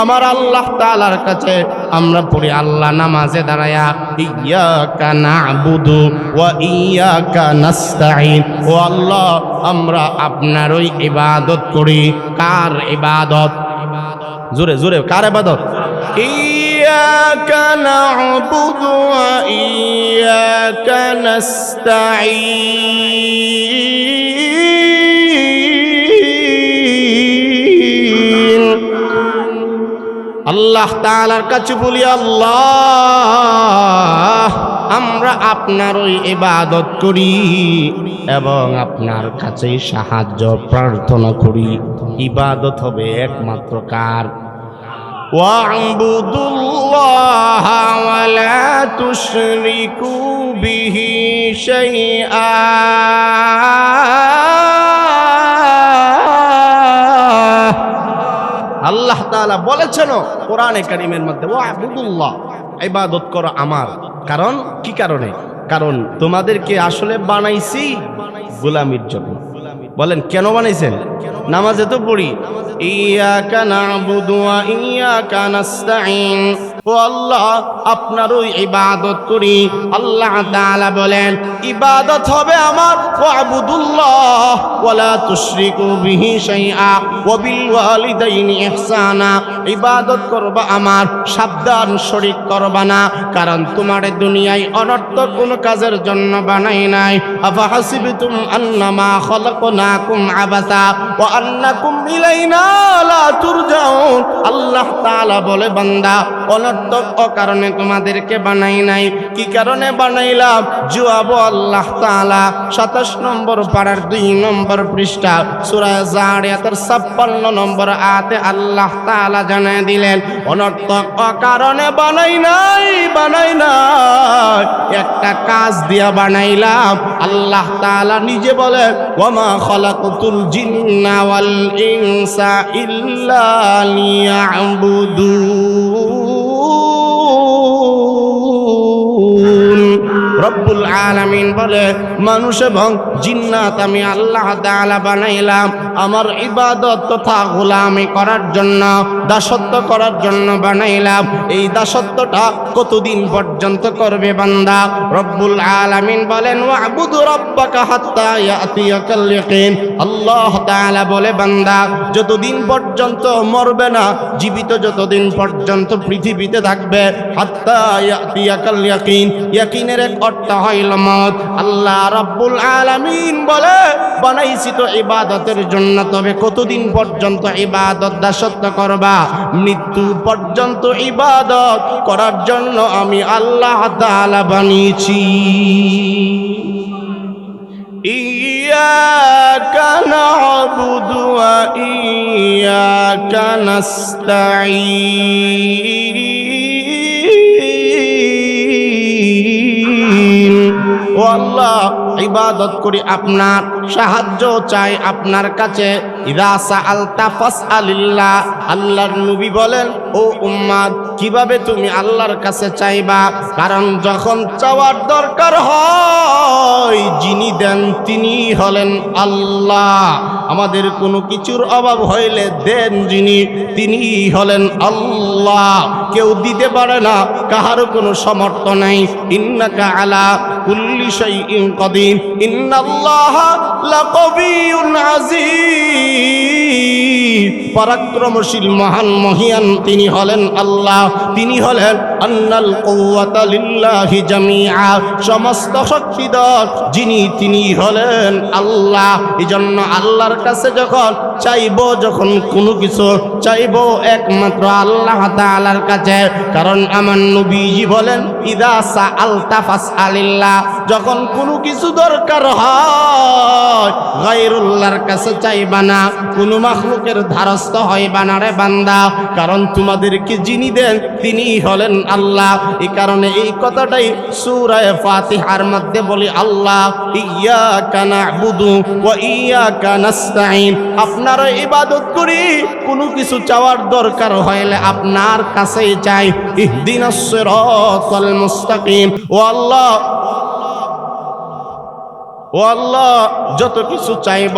আমার আল্লাহ তাআলার কাছে আমরা পড়ি আল্লাহ নামাজে দাঁড়ায়া ইয়াকা না'বুদু ওয়া ইয়াকা নাস্তাঈন, ও আল্লাহ আমরা আপনারই ইবাদত করি। কার ইবাদত? জোরে জোরে, কার ইবাদত? ইয়াকা না'বুদু ওয়া ইয়াকা নাস্তাঈন। আল্লাহ তাআলার কাছে বলি আল্লাহ আমরা আপনারই ইবাদত করি এবং আপনার কাছেই সাহায্য প্রার্থনা করি। ইবাদত হবে একমাত্র কার? ওয়া'বুদুল্লাহা ওয়া লা তুশরিকু বিহি শাইআ। আল্লাহ তাআলা বলেছেন কোরআনে কারীমের মধ্যে ওয়া'বুদুল্লাহ, ইবাদত করো আমার। কারণ কি কারণে? কারণ তোমাদেরকে আসলে বানাইছি গোলামির জন্য। বলেন কেন বানাইছেন? নামাজে তো পড়ি ইয়াকা না'বুদু ওয়া ইয়াকা নাস্তাঈন, ও আল্লাহ আপনারই ইবাদত করি। আল্লাহ তাআলা বলেন ইবাদত হবে আমার ওয়া'বুদুল্লাহ ওয়া লা তুশরিকু বিহি শাইআ ওয়া বিল ওয়ালিদাইনি ইহসানা। ইবাদত করবা আমার, সাবধান শরীক করবা না, কারণ তোমার দুনিয়ায় অনর্থক কোনো কাজের জন্য বানাই নাই। আফা হাসিবতুম আন্নামা খালাকনাকুম আবাসা ওয়া আন্নাকুম ইলাইনা লা তুরজাউন। আল্লাহ তাআলা বলে বান্দা অনর্থক অকারণে তোমাদেরকে বানাই নাই। কি কারণে বানাইলাম? জবাব আল্লাহ তাআলা 27 নম্বর পারার 2 নম্বর পৃষ্ঠা সূরা যারিয়াতের 56 নম্বর আয়াতে আল্লাহ তাআলা জানায় দিলেন, অনর্থক অকারণে বানাই নাই, একটা কাজ দিয়া বানাইলাম। আল্লাহ তাআলা নিজে বলে, ওয়ামা খালাকতুল জিন্না ওয়াল ইনসা ইল্লা লিয়াবুদুন। রব্বুল আলামিন বলে, মানুষ এবং জিন্নাত আমি আল্লাহ তাআলা বানাইলাম আমার ইবাদত তথা গোলামি করার জন্য, দাসত্ব করার জন্য বানাইলাম। এই দাসত্বটা কতদিন পর্যন্ত করবে বান্দা? রব্বুল আলামিন বলেন, ওয়াবুদ রাব্বাকা হাত্তা ইয়াতিয়াকাল ইয়াকিন। আল্লাহ তাআলা বলে, বান্দা যতদিন পর্যন্ত মরবে না, জীবিত যতদিন পর্যন্ত পৃথিবীতে থাকবে, হাত্তা ইয়াতিয়াকাল ইয়াকিন, ইয়াকিনের এক অর্থ হইল মত। আল্লাহ রাব্বুল আলামিন বলে, বানাইছি তো ইবাদতের জন্য, তবে কতদিন পর্যন্ত ইবাদত দাসত্ব করবা? মৃত্যু পর্যন্ত ইবাদত করার জন্য আমি আল্লাহ তাআলা বানিয়েছি। ইয়্যাকা না'বুদু ওয়া ইয়্যাকা নাস্তাঈন। ও আল্লাহ, ইবাদত করি আপনার, সাহায্য চাই আপনার কাছে। ইযা সাআলতা ফাসআলিল্লাহ। আল্লাহর নবী বলেন, ও উম্মত, কিভাবে তুমি আল্লাহর কাছে চাইবা? কারণ যখন চাওয়ার দরকার হয়, যিনি দেন তিনি হলেন আল্লাহ। আমাদের কোনো কিছুর অভাব হইলে দেন যিনি, তিনি হলেন আল্লাহ। কেউ দিতে পারে না, কাহারও কোনো সামর্থ্য নাই। ইন্নাকা আলা কুল্লি শাইইন কাদির, ইন্নাল্লাহা লাকাবিয়্যুন আযীজ। পরাক্রমশীল মহান মহিয়ান তিনি হলেন আল্লাহ। তিনি হলেন আন্নাল কুওয়াতা লিল্লাহি জামিআ, সমস্ত শক্তিধর যিনি তিনি হলেন আল্লাহ। এজন্য আল্লাহর কাছে যখন চাইবো, যখন কোনো কিছু চাইবো, একমাত্র আল্লাহ তাআলার কাছে। কারণ আমার নবীজি বলেন, ইযা সাআলতা ফাসআলিল্লাহ। যখন কোনো কিছু দরকার হয়, গায়রুল্লাহর কাছে চাইবা না, কোনো মাখলুকের ধারস্থ হইবা না রে বান্দা। কারণ তোমাদেরকে যিনি দেন তিনি হলেন আল্লাহ। এই কারণে এই কথাটাই সূরা ফাতিহার মধ্যে বলি, আল্লাহ ইয়্যাকা না'বুদু ওয়া ইয়্যাকা নাস্তাঈন। আপনার ইবাদত করি, কোনো কিছু চাওয়ার দরকার হইলে আপনার কাছেই চাই। ইহদিনাস সিরাতাল মুস্তাকিম। ও আল্লাহ, ও আল্লাহ, যত কিছু চাইব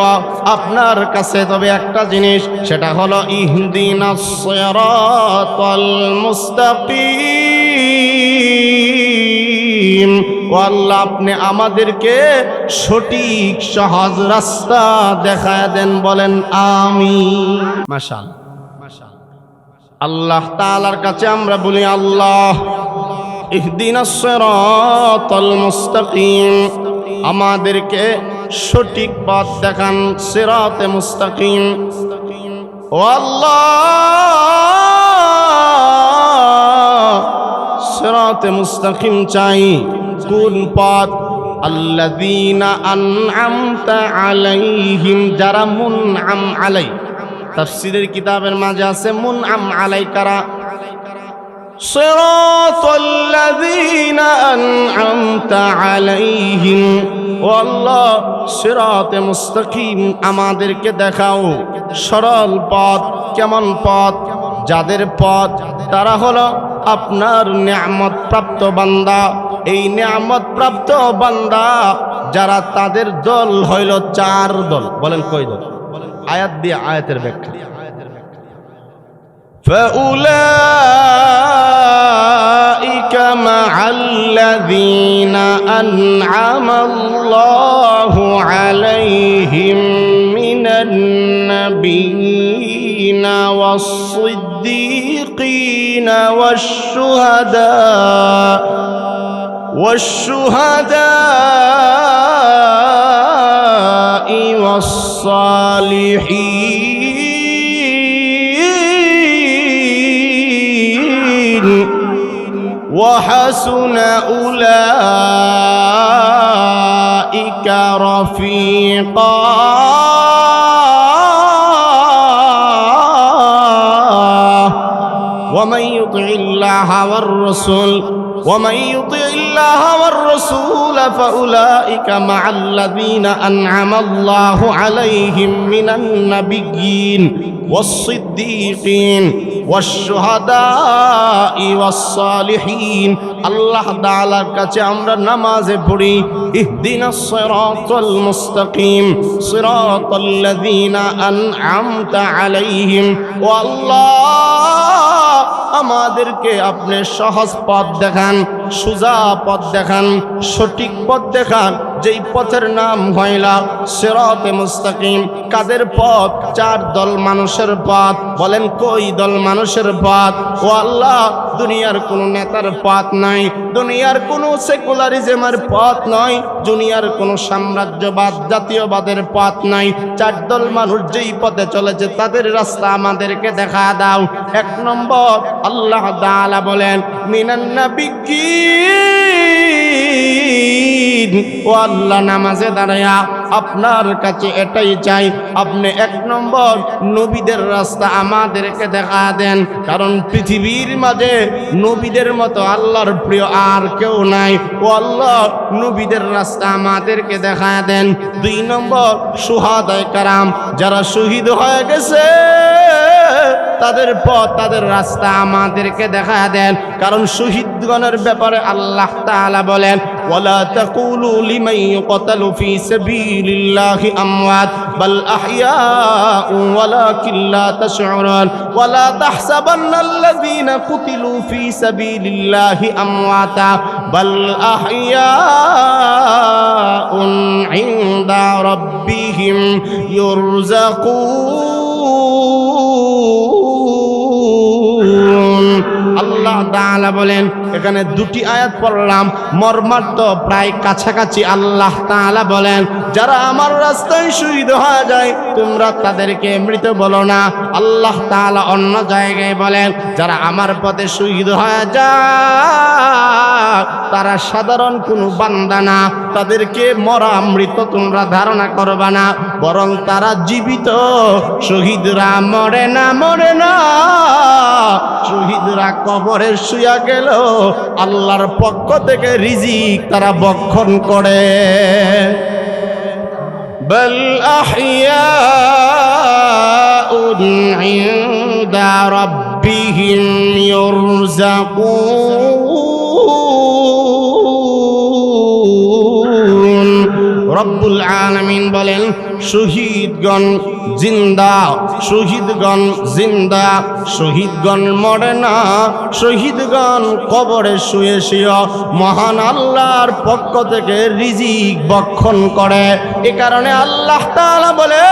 আপনার কাছে, তবে একটা জিনিস, সেটা হলো ইহদিনাস সিরাতাল মুস্তাকিম। ও আল্লাহ, আপনি আমাদেরকে সঠিক সহজ রাস্তা দেখায় দেন, বলেন আমিন। মাশাআল্লাহ। আল্লাহ তাআলার কাছে আমরা বলি, আল্লাহ ইহদিনাস সিরাতাল মুস্তাকিম, আমাদেরকে সঠিক পথ দেখান, সিরাতে মুস্তাকিম। ও আল্লাহ, সিরাতে মুস্তাকিম চাই। কোন পথ? আল্লাযীনা আন'আমতা আলাইহিম, যারা মুনআম আলাই। তাফসীরের কিতাবের মাঝে আছে মুনআম আলাই কারা? সিরাতাল্লাযীনা আন'আমতা আলাইহিম। ও আল্লাহ, সিরাতে মুস্তাকিম আমাদেরকে দেখাও, সরল পথ। কেমন পথ? যাদের পথ, তারা হলো আপনার নিয়ামত প্রাপ্ত বান্দা। এই নিয়ামত প্রাপ্ত বান্দা যারা, তাদের দল হইল 4 দল। বলেন কয় দল? আয়াত দিয়ে আয়াতের ব্যাখ্যা। فَأُولَئِكَ مَعَ الَّذِينَ أَنْعَمَ اللَّهُ عَلَيْهِمْ مِنَ النَّبِيِّينَ وَالصِّدِّيقِينَ وَالشُّهَدَاءِ وَالصَّالِحِينَ وحسن أولئك رفيقا ومن يطع الله والرسول فأولئك مع الذين أنعم الله عليهم من النبيين والصديقين والشهداء والصالحين আল্লাহ তাআলার কাছে আমরা নামাজে পড়ি ইহদিনাস সিরাতাল মুস্তাকিম সিরাতাল্লাযীনা আন'আমতা আলাইহিম ও আল্লাহ আমাদেরকে আপনি সহজ পথ দেখান সোজা পথ দেখান সঠিক পথ দেখান যেই পথের নাম হইলা সিরাতে মুস্তাকিম কাদের পথ চার দল মানুষের পথ বলেন কই দল মানুষের পথ ও আল্লাহ দুনিয়ার কোনো নেতার পথ নাই দুনিয়ার কোনো সেকুলারিজমের পথ নয় দুনিয়ার কোনো সাম্রাজ্যবাদ জাতীয়বাদের পথ নাই চার দল মানুষ যেই পথে চলেছে তাদের রাস্তা আমাদেরকে দেখা দাও এক নম্বর আল্লাহ তাআলা বলেন মিনান নাবিয়্যিন ও আল্লাহ নামাজে দাঁড়ায়া আপনার কাছে এটাই চাই আপনি এক নম্বর নবীদের রাস্তা আমাদেরকে দেখা দেন কারণ পৃথিবীর মাঝে নবীদের মতো আল্লাহর প্রিয় আর কেউ নাই ও আল্লাহ নবীদের রাস্তা আমাদেরকে দেখা দেন দুই নম্বর শুহাদায়ে কেরাম যারা শহীদ হয়ে গেছে তাদের পথ তাদের রাস্তা আমাদেরকে দেখা দেন কারণ শহীদগণের ব্যাপারে আল্লাহ তাআলা বলেন ওয়ালা তাকুলু লিমান ইউকতালু ফি সাবিলিল্লাহি আমওয়াত বাল আহইয়াউ ওয়ালাকিন লা তাশউরুন ওয়ালা তাহসাবান্নাল্লাযীনা কুতিলু ফি সাবিলিল্লাহি আমওয়াতা বাল আহইয়াউন ইনদা রাব্বিহিম ইউরযাকুন আল্লাহ তাআলা বলেন এখানে দুটি আয়াত পড়লাম মর্মার্থ প্রায় কাছাকাছি আল্লাহ তাআলা বলেন যারা আমার রাস্তায় শহীদ হয়ে যায় তোমরা তাদেরকে মৃত বলো না আল্লাহ তাআলা অন্য জায়গায় বলেন যারা আমার পথে শহীদ হয়ে যায় তারা সাধারণ কোনো বান্দা না তাদেরকে মরা মৃত তোমরা ধারণা করবা না বরং তারা জীবিত শহীদরা মরে না শহীদরা কবরে শুয়া গেল আল্লাহর পক্ষ থেকে রিজিক তারা বক্ষণ করে বল আহইয়াউন ইনদা রাব্বিহিম ইউরযাকুন রব্বুল আলামিন বলেন শহীদগণ জিন্দা শহীদগণ মরে না শহীদগণ কবরে শুয়ে শুয়ে মহান আল্লাহর পক্ষ থেকে রিজিক বক্ষণ করে এ কারণে আল্লাহ তাআলা বলে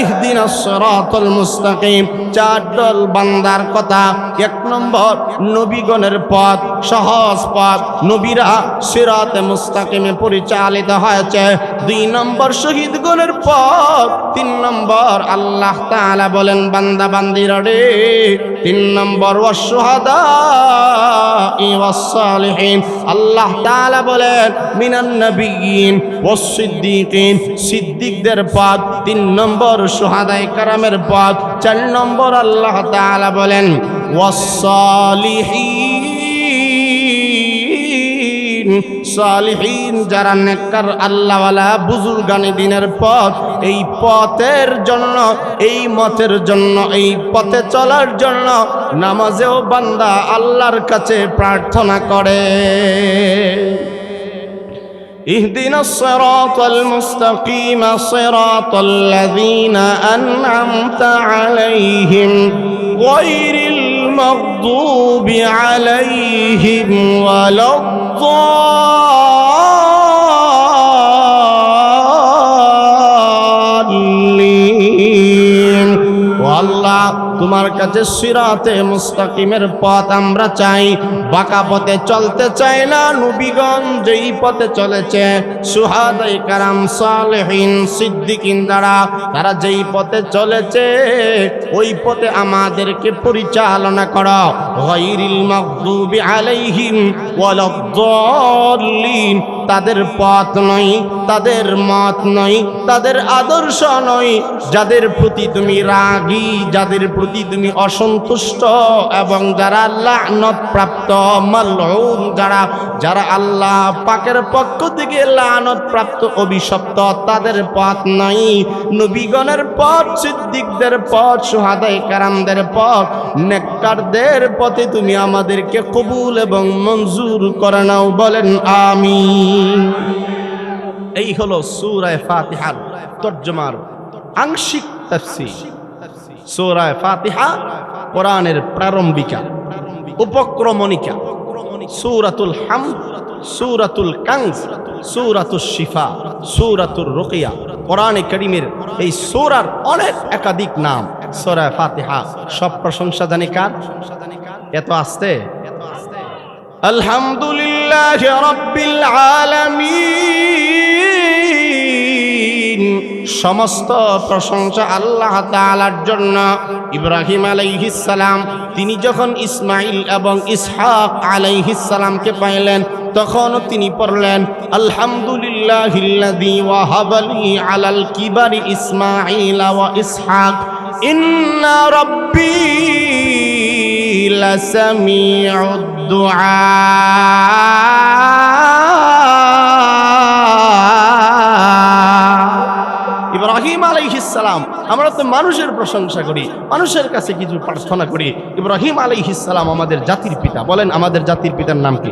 ইহদিনাস সিরাতাল মুস্তাকিম চার দল বান্দার কথা এক নম্বর নবীগণের পথ সহজ পথ নবীরা সিরাতে মুস্তাকিমে পরিচালিত হয়েছে দুই নম্বর শহীদগণের পথ তিন নম্বর আল্লাহ তাআলা বলেন বান্দা বান্দিরা রে তিন নম্বর ওয়াসশুহাদা ওয়াস-সালিহিন আল্লাহ তাআলা বলেন মিনান নাবিয়্যিন ওয়াস-সিদ্দীকিন সিদ্দিকদের পথ তিন নম্বর শুহাদায়ে কেরামের পথ চার নম্বর আল্লাহ তাআলা বলেন ওয়াস-সালিহিন সালিহিন যারা নেককার আল্লাহওয়ালা বুজুর্গানি দিনের পথ এই পথের জন্য এই মতের জন্য এই পথে চলার জন্য নামাজেও বান্দা আল্লাহর কাছে প্রার্থনা করে اهدنا الصراط المستقيم صراط الذين أنعمت عليهم غير المغضوب عليهم ولا الضالين والله তোমার কাছে সিরাতে মুস্তাকিমের পথ আমরা চাই, বাঁকা পথে চলতে চাই না। নবীগণ যেই পথে চলেছে, সুহাদায়ে কারাম, সালেহিন, সিদ্দিকিন দ্বারা তারা যেই পথে চলেছে ওই পথে আমাদেরকে পরিচালনা করো। গায়রিল মাগদুবি আলাইহিম ওয়ালাদ-দাল্লিন, তাদের পথ নয়, তাদের মত নয়, তাদের আদর্শ নয়, যাদের প্রতি তুমি রাগী, যাদের প্রতি তুমি অসন্তুষ্ট, এবং যারা লানত প্রাপ্ত, মালউন, যারা আল্লাহ পাকের পক্ষ থেকে লানত প্রাপ্ত, অভিশপ্ত, তাদের পথ নাই। নবীগণের পথ, সিদ্দিকদের পথ, সুহাদায়ে কেরামদের পথ, নেককারদের পথে তুমি আমাদেরকে কবুল এবং মঞ্জুর করে নাও, বলেন আমিন। এই হলো সূরা ফাতিহার তরজমার আংশিক তাফসীর। সূরা ফাতিহা কোরআনের প্রারম্ভিকা, উপক্রমণিকা, সূরাতুল হামদ, সূরাতুল কানজ, সূরাতুশ শিফা, সূরাতুর রুকিয়া। কোরআনে কারীমের এই সূরার অনেক একাধিক নাম। সূরা ফাতিহা সব প্রশংসা জানি কার? এত আসতে আলহামদুলিল্লাহি রাব্বিল আলামিন, সমস্ত প্রশংসা আল্লাহ তাআলার জন্য। ইব্রাহিম আলাইহিস সালাম তিনি যখন ইসমাইল এবং ইসহাক আলাইহিস সালামকে পাইলেন, তখন তিনি পড়লেন আলহামদুলিল্লাহিল্লাযী ওয়াহাবালি আলাল কিবারি ইসমাইল ওয়া ইসহাক ইন্না রাব্বী লাসামিউদ দুআ। ইব্রাহিম আলাইহিস সালাম, আমরা তো মানুষের প্রশংসা করি, মানুষের কাছে কিছু প্রার্থনা করি। ইব্রাহিম আলাইহিস সালাম আমাদের জাতির পিতা। বলেন আমাদের জাতির পিতার নাম কি?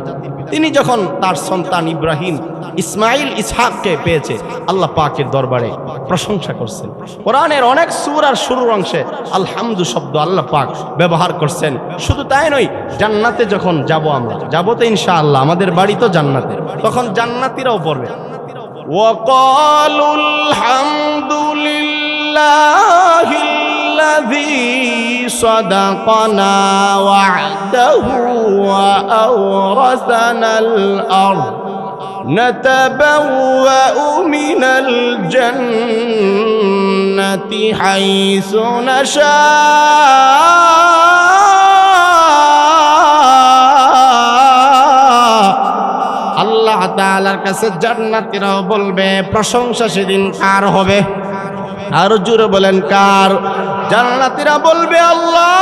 তিনি যখন তার সন্তান ইব্রাহিম ইসমাইল ইসহাককে পেয়েছে, আল্লাহ পাকের দরবারে প্রশংসা করছেন। কোরআনের অনেক সূরার শুরুর অংশে আলহামদু শব্দ আল্লাহ পাক ব্যবহার করছেন। শুধু তাই নয়, জান্নাতে যখন যাব, আমরা যাবো তো ইনশাআল্লাহ, আমাদের বাড়ি তো জান্নাতে, তখন জান্নাতীরাও পড়বে وقالوا الحمد لله الذي صدقنا وعده وأورثنا الأرض نتبوأ من الجنة حيث نشاء। আল্লাহ তাআলার কাছে জান্নাতীরাও বলবে, প্রশংসা সেদিন কার হবে? আর জোরে বলেন কার? জান্নাতীরা বলবে আল্লাহ।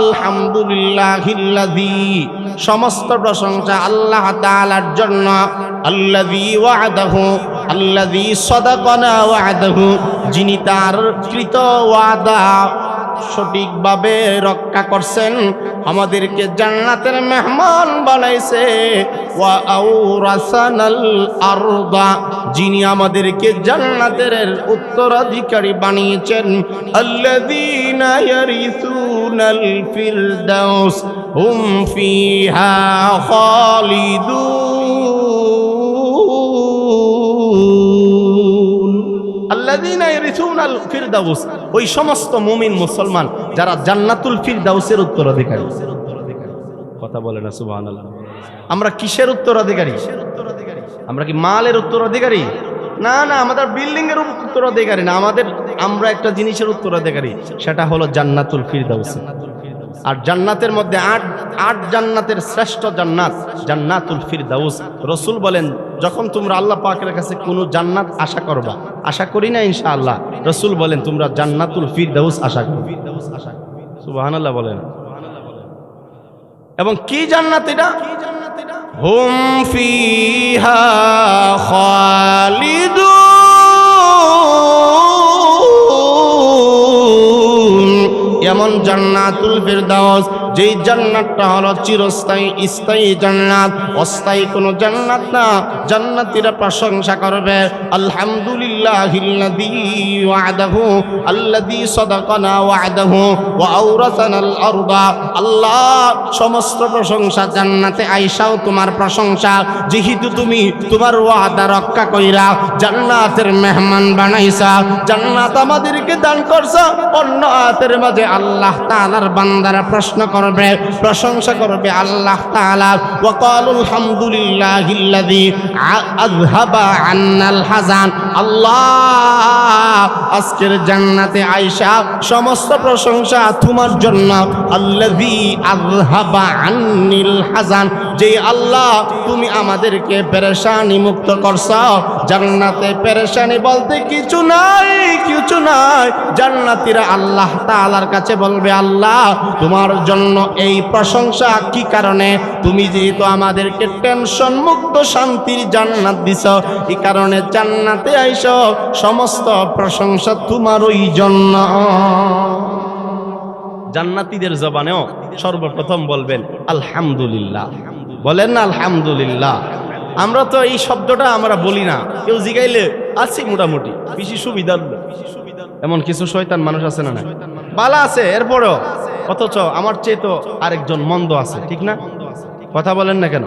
আলহামদুলিল্লাহিল্লাযী, সমস্ত প্রশংসা আল্লাহ তাআলার জন্য। আল্লাযী ওয়া'দাহু, আল্লাযী সাদাকানা ওয়া'দাহু, যিনি তার কৃত ওয়াদা সঠিকভাবে রক্ষা করছেন, আমাদেরকে জান্নাতের মেহমান বানাইছে। ওয়া আওরাসানাল আরদা, যিনি আমাদেরকে জান্নাতের উত্তরাধিকারী বানিয়েছেন। আল্লাযীনা ইয়ারিসুনাল ফিরদাউস হুম ফিহা খালিদুন। আল্লাযীনা ইয়ারিসুনাল ফিরদাউস, ওই সমস্ত মুমিন মুসলমান যারা জান্নাতুল ফিরদাউসের উত্তরাধিকারী। কথা বলে না সুবহানাল্লাহ। আমরা কিসের উত্তরাধিকারী? আমরা কি মালের উত্তরাধিকারী? না না, আমাদের বিল্ডিং এর উত্তরাধিকারী না, আমরা একটা জিনিসের উত্তরাধিকারী, সেটা হলো জান্নাতুল ফিরদাউস। আর জান্নাতের মধ্যে আট জান্নাতের শ্রেষ্ঠ জান্নাত জান্নাতুল ফিরদাউস। রাসূল বলেন, যখন তোমরা আল্লাহ পাকের কাছে কোনো জান্নাত আশা করবা, আশা করি না ইনশাআল্লাহ, রাসূল বলেন তোমরা জান্নাতুল ফিরদাউস আশা করো। সুবহানাল্লাহ বলেন। এবং কি জান্নাত এটা? হুম ফিহা খালিদুন, এমন জান্নাতুল ফিরদাউস যেই জান্নাতটা হলো চিরস্থায়ী স্থায়ী জান্নাত, অস্থায়ী কোনো জান্নাত না। জান্নাতীরা প্রশংসা করবে আলহামদুলিল্লাহিল্লাযী ওয়া'দাহু আল্লাযী সাদাকানা ওয়া'দাহু ওয়া আওরাসানাল আরদা। আল্লাহ সমস্ত প্রশংসা, জান্নাতে আইসাও তোমার প্রশংসা, যেহেতু তুমি তোমার ওয়াদা রক্ষা কইরা জান্নাতের মেহমান বানাইছা, জান্নাত আমাদেরকে দান করছা। অন্য আয়াতের মাঝে আল্লাহ তাআলার বান্দারা প্রশ্ন করবে, প্রশংসা করবে আল্লাহ তাআলা, ওয়া ক্বালুল হামদুলিল্লাহিল্লাযী আযহাবা আন্নাল হাযান। আল্লাহ আজকের জান্নাতে আয়েশা সমস্ত প্রশংসা তোমার জন্য। আল্লাযী আযহাবা আন্নিল হাযান, যে আল্লাহ তুমি আমাদেরকে পেরেশানি মুক্ত করছো। জান্নাতে পেরেশানি বলতে কিছু নাই, কিছু নাই। জান্নাতীরা আল্লাহ তাআলার কাছে বলবে আল্লাহ তোমার জন্য এই প্রশংসা কি কারণে? তুমি যেহেতু আমাদেরকে টেনশন মুক্ত শান্তির জান্নাত দিছো, এই কারণে জান্নাতে আইসো, সমস্ত প্রশংসা তোমারই জন্য। জান্নাতীদের জবানেও সর্বপ্রথম বলবেন আলহামদুলিল্লাহ। বলেন না আলহামদুলিল্লাহ। আমরা তো এই শব্দটা আমরা বলি না, কেউ জিগাইলে আছি মোটামুটি বেশি সুবিধা। এমন কিছু শয়তান মানুষ আছে না? বালা আছে এরপরেও, অথচ আমার চেয়ে তো আরেকজন মন্দ আছে, ঠিক না? কথা বলেন না কেন?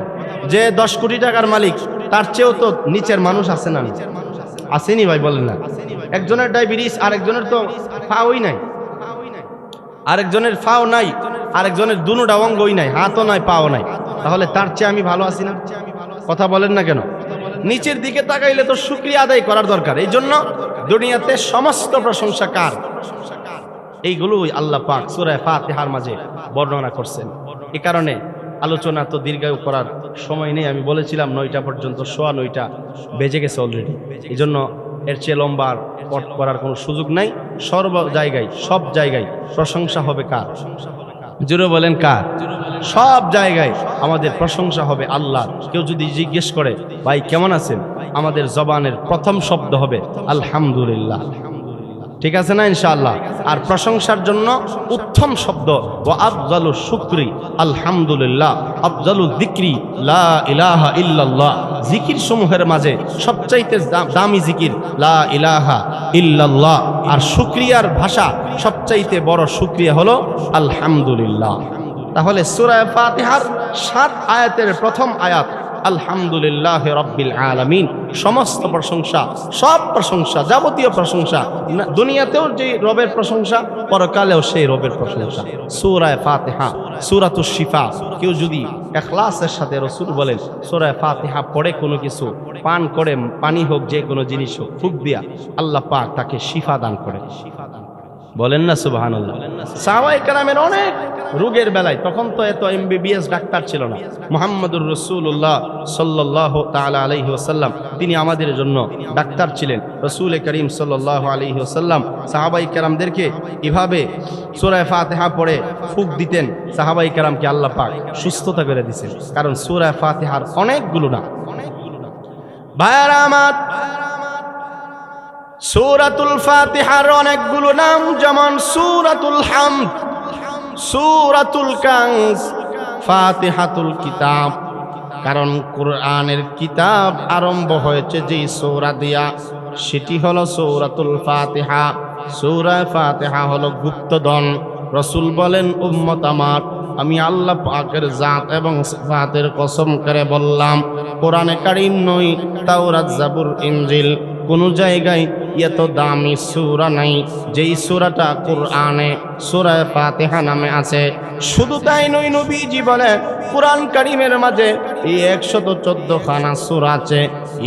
যে 10 কোটি টাকার মালিক তার চেয়েও তো নিচের মানুষ আছে না? আসেনি ভাই, বলেন না? একজনের ডায়াবেটিস, আরেকজনের তো ফাওই নাই, আরেকজনের ফাও নাই, আরেকজনের দুনোটা অঙ্গই নাই, হাতও নাই পাও নাই। তাহলে তার চেয়ে আমি ভালো আছি না? কথা বলেন না কেন? নিচের দিকে তাকাইলে তো শুকরিয়া আদায় করার দরকার। এই জন্য দুনিয়াতে সমস্ত প্রশংসা কার? এইগুলোই আল্লাহ পাক সূরা ফাতিহার মাঝে বর্ণনা করছেন। এই কারণে আলোচনা তো দীর্ঘায়ু করার সময় নেই। আমি বলেছিলাম 9টা পর্যন্ত, 9:15 বেজে গেছে অলরেডি। এই জন্য এর চেয়ে লম্বা পথ করার কোনো সুযোগ নাই। সর্ব জায়গায়, সব জায়গায় প্রশংসা হবে কার? জোরে বলেন কার? সব জায়গায় আমাদের প্রশংসা হবে আল্লাহ। কেউ যদি জিজ্ঞেস করে ভাই কেমন আছেন, আমাদের জবানের প্রথম শব্দ হবে আলহামদুলিল্লাহ। ঠিক আছে না ইনশাআল্লাহ? আর প্রশংসার জন্য উত্তম শব্দ ওয়া আফজালু শুকরি আলহামদুলিল্লাহ, আফজালু যিকরি লা ইলাহা ইল্লাল্লাহ। জিকির সমূহের মাঝে সবচাইতে দামি জিকির লা ইলাহা ইল্লাল্লাহ। আর শুকরিয়ার ভাষা সবচাইতে বড় শুকরিয়া হলো আলহামদুলিল্লাহ। তাহলে সূরা ফাতিহার 7 আয়াতের প্রথম আয়াত আলহামদুলিল্লাহ রাব্বিল আলামিন। সমস্ত প্রশংসা, সব প্রশংসা, যাবতীয় প্রশংসা, দুনিয়াতেও যে রবের প্রশংসা, পরকালেও সেই রবের প্রশংসা। সূরা ফাতিহা সূরাতুশ শিফা। কেউ যদি ইখলাসের সাথে, রাসূল বলেন সূরা ফাতিহা পড়ে কোনো কিছু পান করে, পানি হোক যে কোনো জিনিস হোক, ফুক দিয়া আল্লাহ পাক তাকে শিফা দান করে। বলেন না সুবহানাল্লাহ। সাহাবায়ে কেরামের অনেক রোগের বেলায়, তখন তো এত MBBS ডাক্তার ছিল না, মুহাম্মদুর রাসূলুল্লাহ সাল্লাল্লাহু তাআলা আলাইহি ওয়াসাল্লাম তিনি আমাদের জন্য ডাক্তার ছিলেন। রাসূল করিম সাল্লাল্লাহু আলাইহি ওয়াসাল্লাম সাহাবায়ে কেরামদেরকে এভাবে সূরা ফাতিহা পড়ে ফুক দিতেন, সাহাবায়ে কেরামকে আল্লাহ পাক সুস্থতা করে দিয়েছেন। কারণ সূরা ফাতিহার অনেকগুলো নাম। ভাইরা আমার, সূরাতুল ফাতিহার অনেকগুলো নাম, যেমন সূরাতুল হামদ, সূরাতুল কানজ, ফাতিহাতুল কিতাব। কারণ কোরআনের কিতাব আরম্ভ হয়েছে যে সূরা দিয়া, সেটি হলো সূরাতুল ফাতিহা। সূরা ফাতিহা হলো গুপ্তধন। রাসূল বলেন উম্মত আমার, আমি আল্লাহ পাকের জাত এবং সিফাতের কসম করে বললাম, কোরআনে কারীম নয়, তাওরাত, জাবুর, ইনজিল কোন জায়গায় এত দামি সূরা নাই যেই সূরাটা কোরআনে সূরা ফাতিহা নামে আছে। শুধু তাই নয়, নবীজি বলে কোরআন কারীমের মাঝে এই 114 খানা সূরা আছে।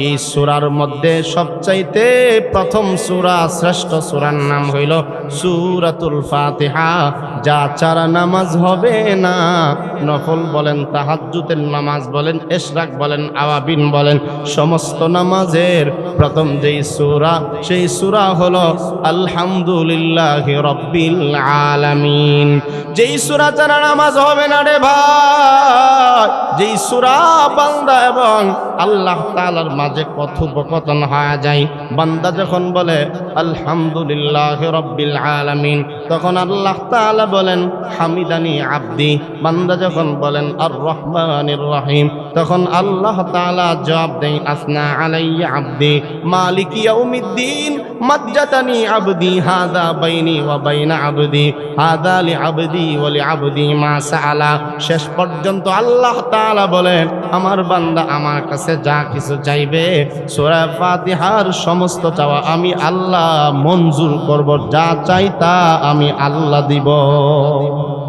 এই সূরার মধ্যে সবচাইতে প্রথম সূরা, শ্রেষ্ঠ সূরার নাম হইল সূরাতুল ফাতিহা। যা ছাড়া নামাজ হবে না, নফল বলেন, তাহাজ্জুদের নামাজ বলেন, ইশরাক বলেন, আওয়াবিন বলেন, সমস্ত নামাজের প্রথম যেই সূরা, সেই সূরা হলো আলহামদুলিল্লাহি রাব্বিল আলামিন। যেই সূরা ছাড়া নামাজ হবে না রে ভাই, যেই সূরা বান্দা এবং আল্লাহ তাআলার মাঝে কথোপকথন হয়ে যায়। বান্দা যখন বলে আলহামদুলিল্লাহ রাব্বিল আলামিন, তখন আল্লাহ তাআলা বলেন হামিদানি আব্দি। বান্দা যখন বলেন আর রহমানির রহিম, তখন আল্লাহ তাআলা জবাব দেন আসনা আলাইয়া আব্দি মালিক ইয়াউমিদ্দিন মাজ্জাতানি আব্দি হাযা বাইনি ওয়া বাইনা আব্দি হাযা লি আব্দি ওয়া লি আব্দি মা সাআলা। শেষ পর্যন্ত আল্লাহ তাআলা বলেন আমার বান্দা আমার কাছে যা কিছু চাইবে সূরা ফাতিহার সমস্ত চাওয়া আমি আল্লাহ মঞ্জুর করব, যা চাই তা আমি আল্লাহ দিব।